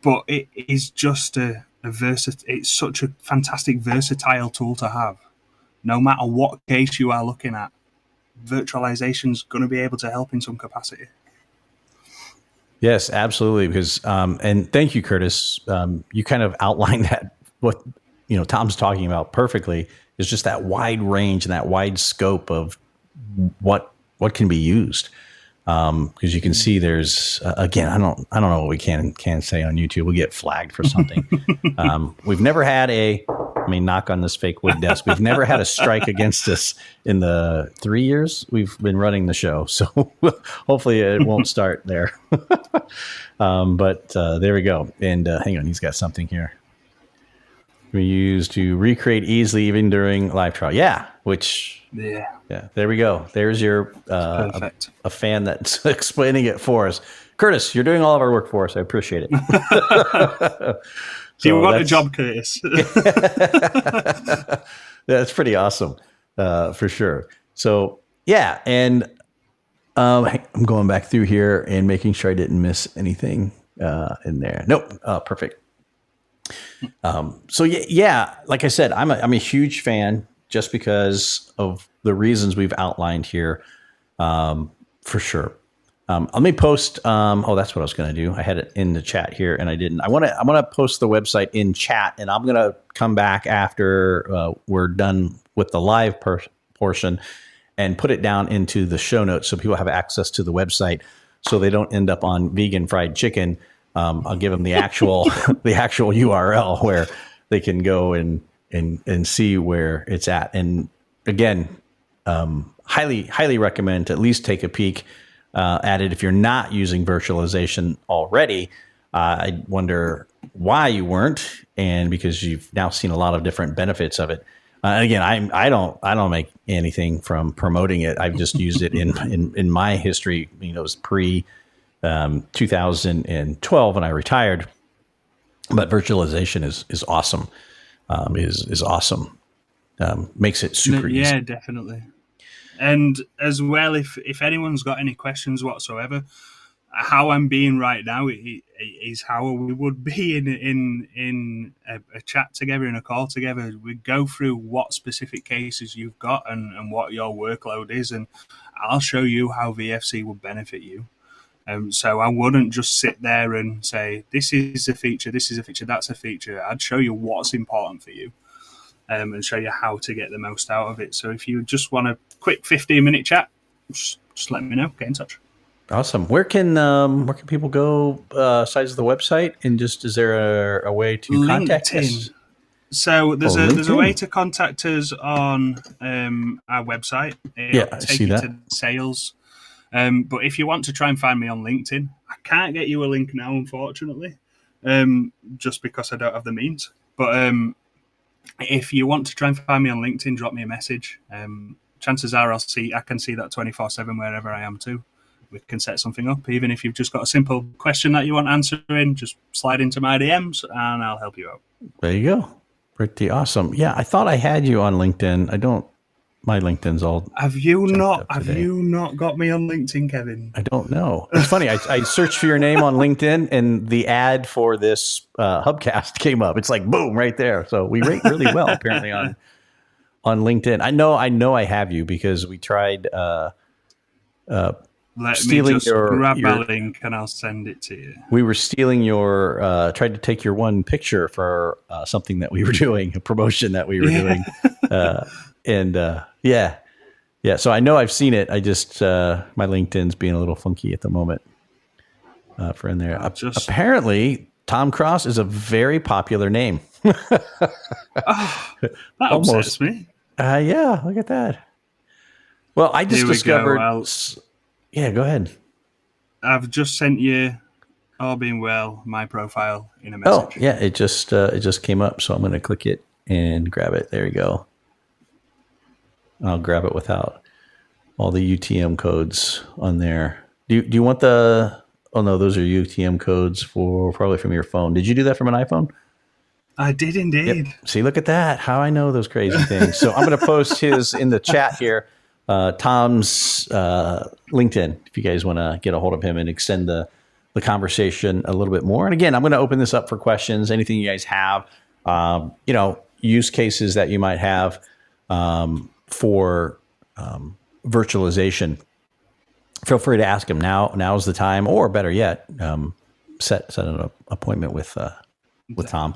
but it is just it's such a fantastic versatile tool to have. No matter what case you are looking at, virtualization is going to be able to help in some capacity. Yes, absolutely. Because and thank you, Curtis. You kind of outlined that what Tom's talking about perfectly, is just that wide range and that wide scope of what can be used. Because you can see there's again, I don't know what we can say on YouTube. We'll get flagged for something. We've never had knock on this fake wood desk. We've never had a strike against us in the 3 years we've been running the show. So hopefully it won't start there. But there we go. And hang on, he's got something here. We use to recreate easily even during live trial. Yeah, there we go. There's your a fan that's explaining it for us. Curtis, you're doing all of our work for us. I appreciate it. So you want a job, Curtis? That's pretty awesome, for sure. So yeah, and I'm going back through here and making sure I didn't miss anything in there. Nope, perfect. So yeah, like I said, I'm a huge fan just because of the reasons we've outlined here, for sure. Let me post. That's what I was going to do. I had it in the chat here, and I didn't. I'm gonna post the website in chat, and I'm gonna come back after we're done with the live portion, and put it down into the show notes so people have access to the website, so they don't end up on vegan fried chicken. I'll give them the actual the actual URL where they can go and see where it's at. And again, highly recommend to at least take a peek. added. If you're not using virtualization already, I wonder why you weren't, and because you've now seen a lot of different benefits of it. Again, I don't make anything from promoting it. I've just used it in my history. You know, it was pre 2012 when I retired. But virtualization is awesome. Is awesome. Makes it super easy. Yeah, definitely. And as well, if anyone's got any questions whatsoever, how I'm being right now is how we would be in a chat together, in a call together. We go through what specific cases you've got and what your workload is, and I'll show you how VFC would benefit you. So I wouldn't just sit there and say, this is a feature, this is a feature, that's a feature. I'd show you what's important for you, and show you how to get the most out of it. So if you just want a quick 15-minute chat, just let me know. Get in touch. Awesome. Where can people go besides the website? And just, is there a way to contact us? So there's a way to contact us on our website. It'll take you to sales. But if you want to try and find me on LinkedIn, I can't get you a link now, unfortunately, just because I don't have the means. But if you want to try and find me on LinkedIn, drop me a message. Chances are I can see that 24/7 wherever I am too. We can set something up. Even if you've just got a simple question that you want answering, just slide into my DMs and I'll help you out. There you go. Pretty awesome. Yeah, I thought I had you on LinkedIn. I don't. My LinkedIn's all. Have you not got me on LinkedIn, Kevin? I don't know. It's funny. I searched for your name on LinkedIn, and the ad for this Hubcast came up. It's like boom right there. So we rate really well apparently on LinkedIn. I know I have you because we tried. Let me just grab my link and I'll send it to you. We were stealing tried to take your one picture for something that we were doing, a promotion that we were doing. Yeah. So I know I've seen it. I just, my LinkedIn's being a little funky at the moment for in there. Apparently, Tom Cross is a very popular name. That upsets me. Yeah, look at that. Well, I just discovered... Yeah, go ahead. I've just sent you, all being well, my profile in a message. Oh, yeah, it just came up, so I'm going to click it and grab it. There you go. I'll grab it without all the UTM codes on there. Do you want the... Oh, no, those are UTM codes probably from your phone. Did you do that from an iPhone? I did indeed. Yep. See, look at that. How I know those crazy things. So I'm going to post his in the chat here. Tom's LinkedIn, if you guys want to get a hold of him and extend the conversation a little bit more. And again, I'm going to open this up for questions, anything you guys have, use cases that you might have for virtualization. Feel free to ask him now. Now's the time, or better yet, set an appointment with Tom,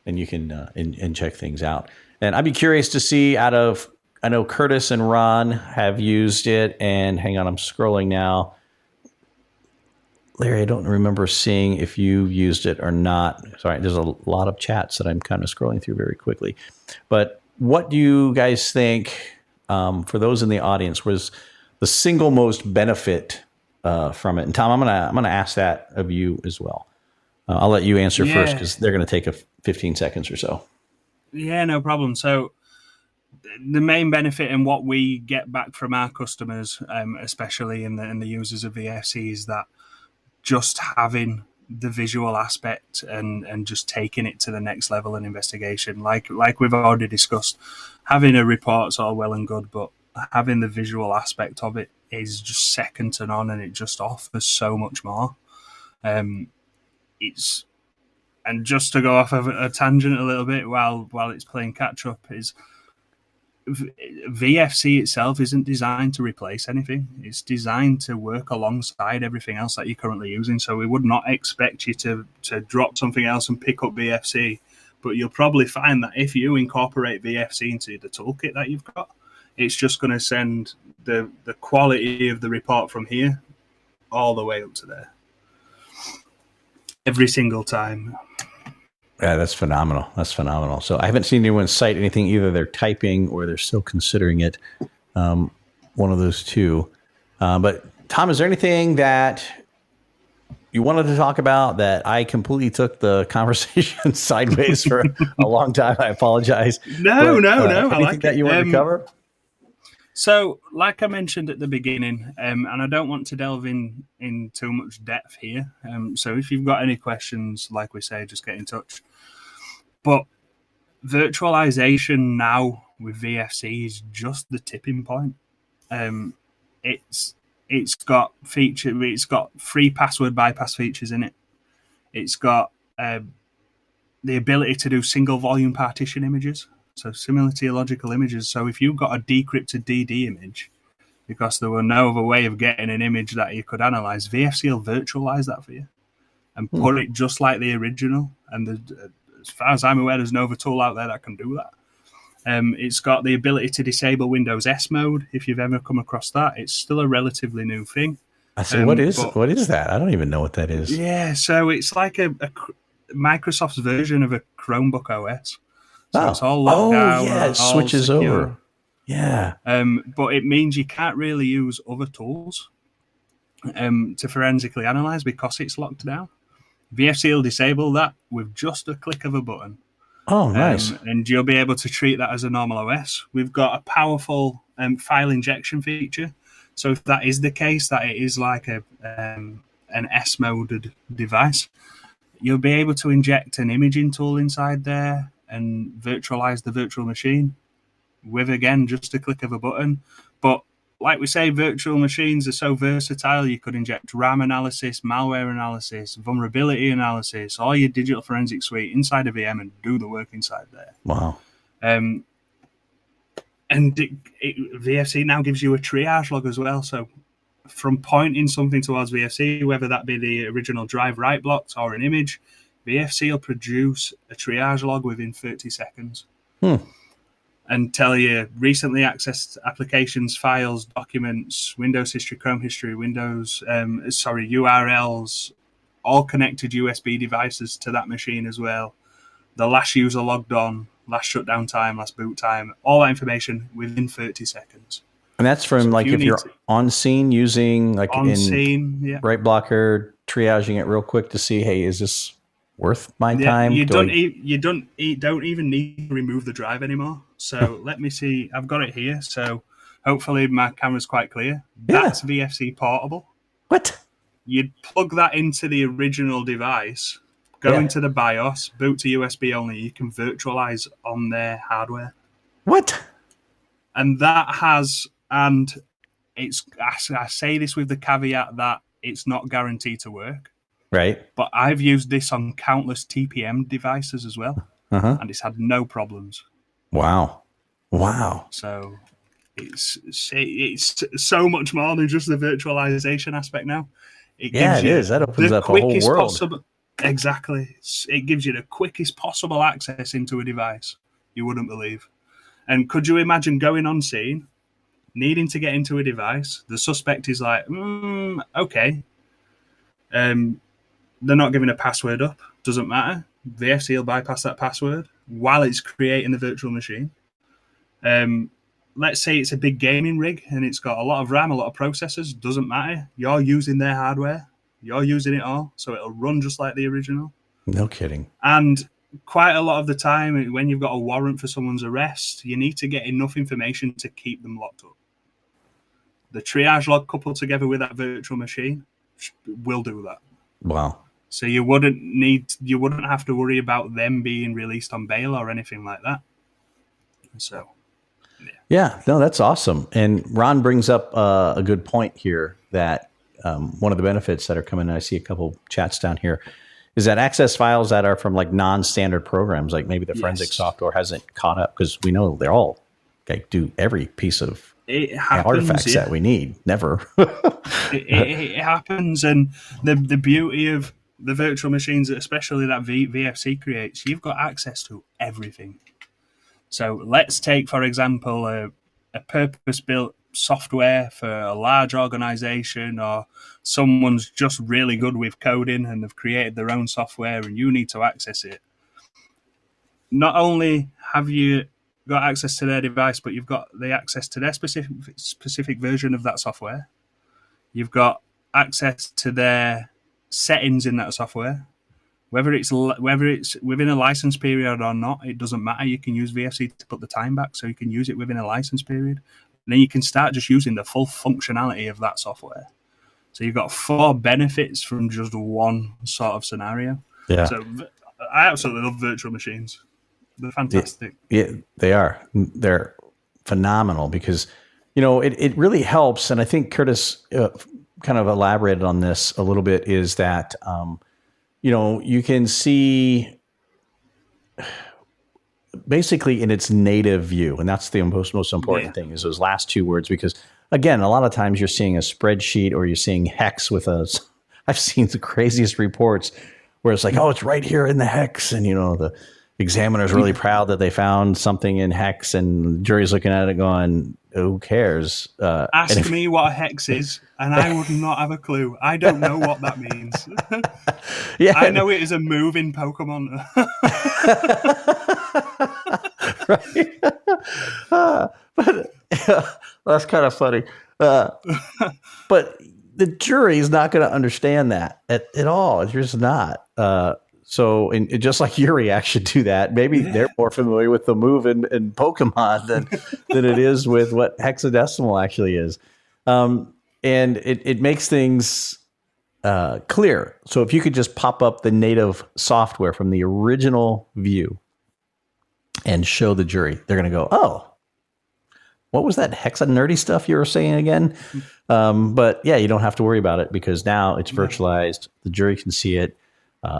and you can and check things out. And I'd be curious to see I know Curtis and Ron have used it, and hang on, I'm scrolling now. Larry, I don't remember seeing if you used it or not. Sorry, there's a lot of chats that I'm kind of scrolling through very quickly. But what do you guys think, for those in the audience, was the single most benefit from it? And Tom, I'm gonna ask that of you as well. I'll let you answer first because they're going to take 15 seconds or so. Yeah, no problem. So the main benefit and what we get back from our customers, especially in the users of VFC, is that just having the visual aspect and just taking it to the next level in investigation. Like we've already discussed, having a report's all well and good, but having the visual aspect of it is just second to none, and it just offers so much more. And just to go off of a tangent a little bit while it's playing catch up, is VFC itself isn't designed to replace anything. It's designed to work alongside everything else that you're currently using. So we would not expect you to drop something else and pick up VFC, but you'll probably find that if you incorporate VFC into the toolkit that you've got, it's just going to send the quality of the report from here all the way up to there every single time. Yeah, that's phenomenal. That's phenomenal. So I haven't seen anyone cite anything. Either they're typing or they're still considering it. One of those two. But Tom, is there anything that you wanted to talk about that I completely took the conversation sideways for a long time? I apologize. No, But no, no. I anything like that it. you wanted to cover? So, like I mentioned at the beginning, and I don't want to delve in too much depth here. So, if you've got any questions, like we say, just get in touch. But virtualization now with VFC is just the tipping point. Um, it's it's got it's got free password bypass features in it. It's got the ability to do single volume partition images, so similar to your logical images. So if you've got a decrypted DD image, because there were no other way of getting an image that you could analyze, VFC will virtualize that for you and put it just like the original. And as far as I'm aware, there's no other tool out there that can do that. It's got the ability to disable Windows S mode if you've ever come across that. It's still a relatively new thing. I say, what is that? I don't even know what that is. Yeah, so it's like a Microsoft's version of a Chromebook OS. So it's all locked down. Yeah, it switches secure. over. Yeah. But it means you can't really use other tools to forensically analyze because it's locked down. VFC will disable that with just a click of a button. Oh, nice. And you'll be able to treat that as a normal OS. We've got a powerful file injection feature. So if that is the case, that it is like an S-moded device, you'll be able to inject an imaging tool inside there and virtualize the virtual machine with, again, just a click of a button. But like we say, virtual machines are so versatile. You could inject RAM analysis, malware analysis, vulnerability analysis, all your digital forensic suite inside a VM and do the work inside there. Wow. And VFC now gives you a triage log as well. So from pointing something towards VFC, whether that be the original drive write blocks or an image, VFC will produce a triage log within 30 seconds. And tell you recently accessed applications, files, documents, Windows history, Chrome history, URLs, all connected USB devices to that machine as well. The last user logged on, last shutdown time, last boot time, all that information within 30 seconds. And that's from if you're on scene using Right Blocker, triaging it real quick to see, hey, is this worth my time? You don't even need to remove the drive anymore. So let me see. I've got it here. So hopefully my camera's quite clear. That's VFC portable. What? You'd plug that into the original device, go into the BIOS, boot to USB only. You can virtualize on their hardware. What? And that has, and it's, I say this with the caveat that it's not guaranteed to work. Right. But I've used this on countless TPM devices as well, and it's had no problems. Wow. So it's so much more than just the virtualization aspect now. It is. That opens up a whole world. Exactly. It gives you the quickest possible access into a device you wouldn't believe. And could you imagine going on scene, needing to get into a device? The suspect is like, okay. They're not giving a password up. Doesn't matter. VFC will bypass that password while it's creating the virtual machine. Let's say it's a big gaming rig and it's got a lot of RAM, a lot of processors. Doesn't matter. You're using their hardware. You're using it all. So it'll run just like the original. No kidding. And quite a lot of the time, when you've got a warrant for someone's arrest, you need to get enough information to keep them locked up. The triage log coupled together with that virtual machine will do that. Wow. So you wouldn't have to worry about them being released on bail or anything like that. So, yeah, no, that's awesome. And Ron brings up a good point here that one of the benefits that are coming, and I see a couple chats down here, is that access files that are from like non-standard programs, like maybe the forensic software hasn't caught up, because we know they're all do every piece of artifacts that we need. Never. it happens, and the beauty of the virtual machines, especially that VFC creates, you've got access to everything. So let's take, for example, a purpose-built software for a large organization, or someone's just really good with coding and they've created their own software and you need to access it. Not only have you got access to their device, but you've got the access to their specific version of that software. You've got access to their settings in that software. Whether it's within a license period or not, it doesn't matter. You can use VFC to put the time back, so you can use it within a license period. And then you can start just using the full functionality of that software. So you've got 4 benefits from just one sort of scenario. Yeah. So I absolutely love virtual machines. They're fantastic. Yeah, they are. They're phenomenal because, it really helps. And I think Curtis kind of elaborated on this a little bit, is that, you can see basically in its native view. And that's the most important thing, is those last 2 words, because again, a lot of times you're seeing a spreadsheet or you're seeing hex with I've seen the craziest reports where it's like, oh, it's right here in the hex. And, the examiner's really proud that they found something in hex, and the jury's looking at it going, who cares? Ask me what a hex is, and I would not have a clue. I don't know what that means. Yeah, I know it is a move in Pokemon. Right. But that's kind of funny. But the jury is not going to understand that at all. It's just not. So, and just like your reaction to that, maybe they're more familiar with the move in Pokemon than it is with what hexadecimal actually is. And it makes things clear. So if you could just pop up the native software from the original view and show the jury, they're going to go, oh, what was that hexa nerdy stuff you were saying again? But yeah, you don't have to worry about it because now it's virtualized. The jury can see it.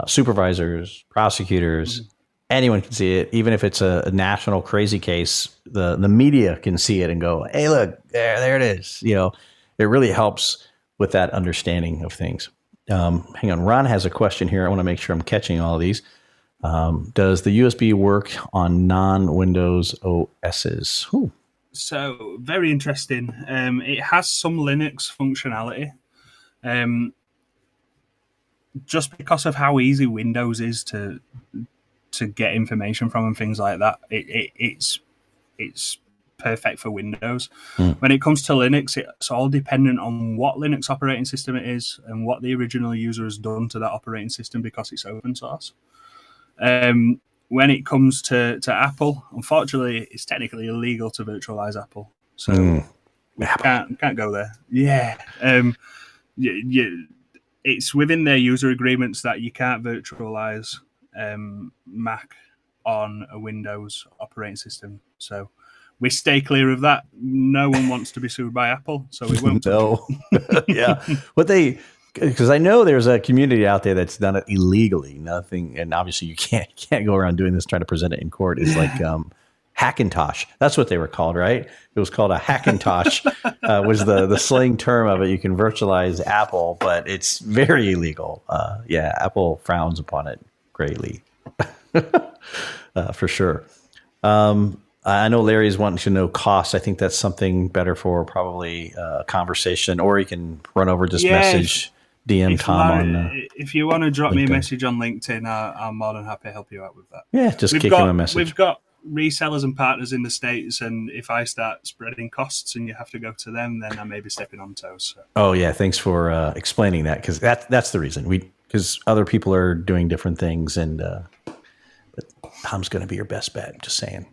Supervisors, prosecutors, anyone can see it. Even if it's a national crazy case, the media can see it and go, hey, look, there it is. It really helps with that understanding of things. Hang on. Ron has a question here. I want to make sure I'm catching all of these. Does the USB work on non-Windows OSs? Ooh. So, very interesting. It has some Linux functionality. Just because of how easy Windows is to get information from and things like that, it's perfect for Windows. When it comes to Linux, it's all dependent on what Linux operating system it is and what the original user has done to that operating system, because it's open source. When it comes to Apple, unfortunately, it's technically illegal to virtualize Apple, so we can't go there. Yeah. It's within their user agreements that you can't virtualize Mac on a Windows operating system. So we stay clear of that. No one wants to be sued by Apple, so we won't. No. Yeah. Because I know there's a community out there that's done it illegally. Nothing, and obviously you can't go around doing this, trying to present it in court. It's like Hackintosh. That's what they were called, right? It was called a Hackintosh. Was the slang term of it. You can virtualize Apple, but it's very illegal. Apple frowns upon it greatly, for sure. I know Larry's wanting to know costs. I think that's something better for probably a conversation, or you can run over just message. DM Tom if you want to drop LinkedIn. Me a message on LinkedIn, I'm more than happy to help you out with that. Yeah, just kick him a message. We've got resellers and partners in the States, and if I start spreading costs and you have to go to them, then I may be stepping on toes. So. Oh yeah, thanks for explaining that, because that's the reason because other people are doing different things, and but Tom's going to be your best bet. Just saying,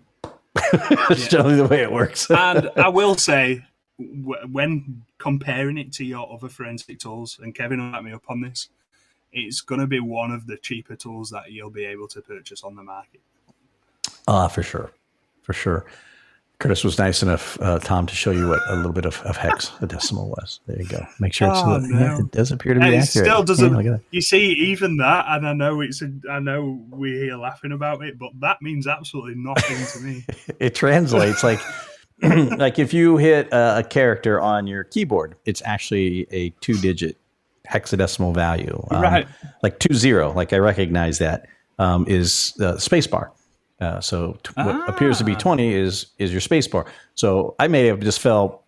it's generally the way it works. And I will say, when comparing it to your other forensic tools, and Kevin will back me up on this, it's going to be one of the cheaper tools that you'll be able to purchase on the market. For sure. Curtis was nice enough, Tom, to show you what a little bit of hexadecimal was. There you go. Make sure it does appear to be accurate. It still doesn't. You see, even that, and I know we're here laughing about it, but that means absolutely nothing to me. It translates like like if you hit a character on your keyboard, it's actually a 2-digit hexadecimal value. Right. Like 20, like I recognize that, is the space bar. So what appears to be 20 is your space bar. So I may have just fell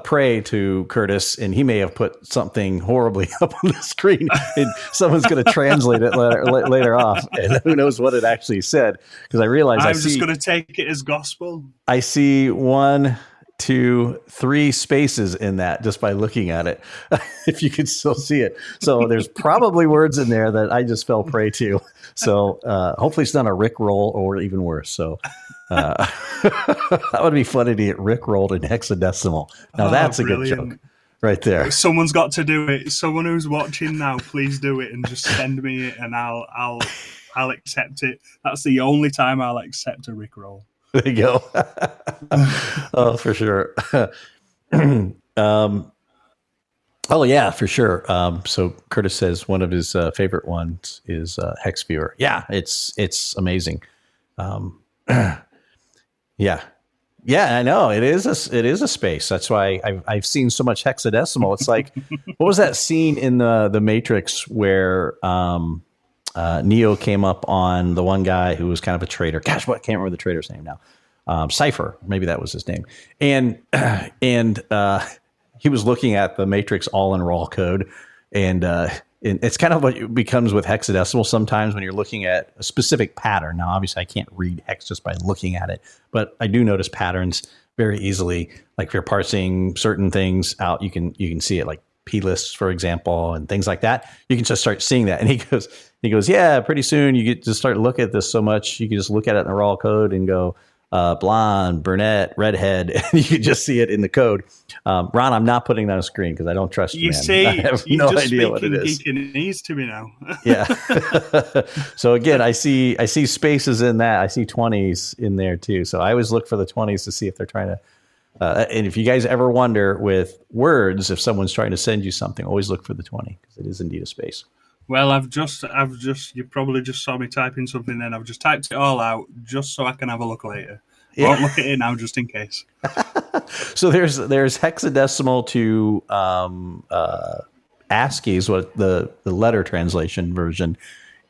prey to Curtis, and he may have put something horribly up on the screen, and someone's going to translate it later off, and who knows what it actually said, because I realize I'm just going to take it as gospel. I see one 2, 3 spaces in that just by looking at it, if you could still see it. So there's probably words in there that I just fell prey to. So hopefully it's not a Rickroll or even worse. So that would be funny to get Rickrolled in hexadecimal. Now that's a good joke right there. Someone's got to do it. Someone who's watching now, please do it and just send me it, and I'll accept it. That's the only time I'll accept a Rickroll. There you go. Oh, for sure. Oh yeah, for sure. So Curtis says one of his favorite ones is Hex Viewer. Yeah, it's amazing. Yeah, I know it is a space. That's why I've seen so much hexadecimal. It's like, what was that scene in the Matrix where Neo came up on the one guy who was kind of a traitor? Gosh, I can't remember the traitor's name now. Cypher, maybe that was his name. And he was looking at the Matrix all in raw code, and it's kind of what it becomes with hexadecimal sometimes when you're looking at a specific pattern. Now, obviously, I can't read hex just by looking at it, but I do notice patterns very easily. Like if you're parsing certain things out, you can see it, like P lists, for example, and things like that. You can just start seeing that. And he goes, yeah, pretty soon you get to start looking at this so much you can just look at it in the raw code and go, blonde, brunette, redhead, and you can just see it in the code. Ron, I'm not putting that on screen because I don't trust you, man. See, I have no idea what it is. Geekinese to me now. Yeah. So again, I see spaces in that. I see 20s in there too. So I always look for the 20s to see if they're trying to. And if you guys ever wonder with words, if someone's trying to send you something, always look for the 20 because it is indeed a space. Well, I've just, you probably just saw me typing something then. I've just typed it all out just so I can have a look later. Yeah. Won't look at it now just in case. So there's hexadecimal to ASCII is what the letter translation version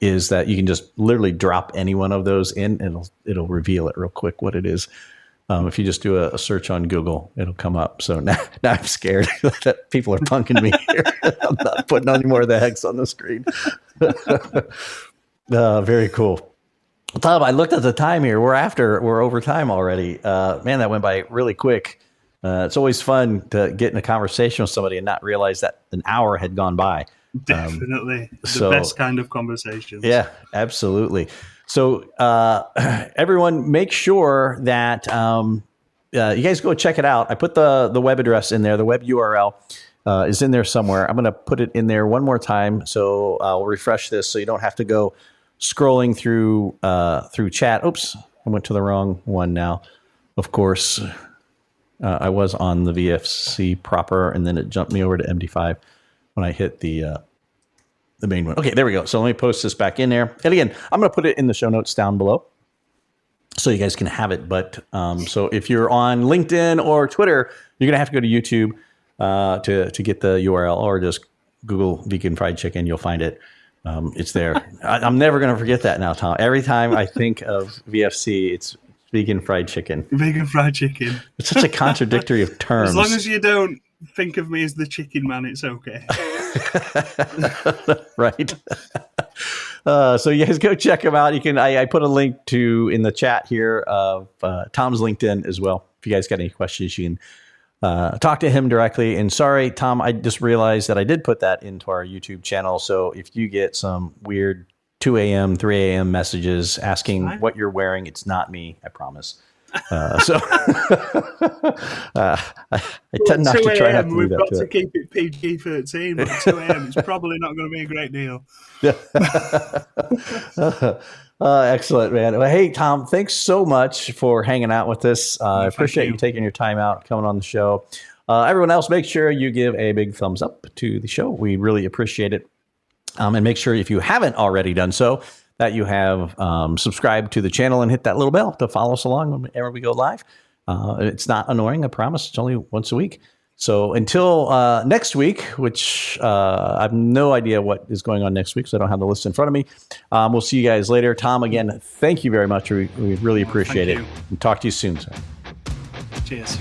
is, that you can just literally drop any one of those in and it'll reveal it real quick what it is. If you just do a search on Google, it'll come up. So now I'm scared that people are punking me here. I'm not putting any more of the hex on the screen. Very cool. Tom, I looked at the time here. We're over time already. Man, that went by really quick. It's always fun to get in a conversation with somebody and not realize that an hour had gone by. Definitely. The best kind of conversations. Yeah, absolutely. So everyone, make sure that you guys go check it out. I put the web address in there. The web URL is in there somewhere. I'm going to put it in there one more time. So I'll refresh this so you don't have to go scrolling through chat. Oops, I went to the wrong one now. Of course, I was on the VFC proper, and then it jumped me over to MD5 when I hit the main one. Okay, there we go. So let me post this back in there. And again, I'm going to put it in the show notes down below so you guys can have it. But so if you're on LinkedIn or Twitter, you're going to have to go to YouTube to get the URL, or just Google vegan fried chicken. You'll find it. It's there. I'm never going to forget that now, Tom. Every time I think of VFC, it's vegan fried chicken. Vegan fried chicken. It's such a contradictory of terms. As long as you don't think of me as the chicken man, it's okay. Right. So you guys go check him out. You can. I put a link in the chat here of Tom's LinkedIn as well. If you guys got any questions, you can talk to him directly. And sorry, Tom, I just realized that I did put that into our YouTube channel. So if you get some weird 2 a.m., 3 a.m. messages asking what you're wearing, it's not me. I promise. So I tend not to try not to do we've that. Got to keep it PG-13, but 2 a.m. it's probably not going to be a great deal. Excellent, man. Well, hey, Tom, thanks so much for hanging out with us. I appreciate you taking your time out, coming on the show. Everyone else, make sure you give a big thumbs up to the show. We really appreciate it. And make sure, if you haven't already done so, that you have subscribed to the channel and hit that little bell to follow us along whenever we go live. It's not annoying, I promise. It's only once a week. So until next week, which I have no idea what is going on next week, so I don't have the list in front of me. We'll see you guys later. Tom, again, thank you very much. We really appreciate it. And talk to you soon, sir. Cheers.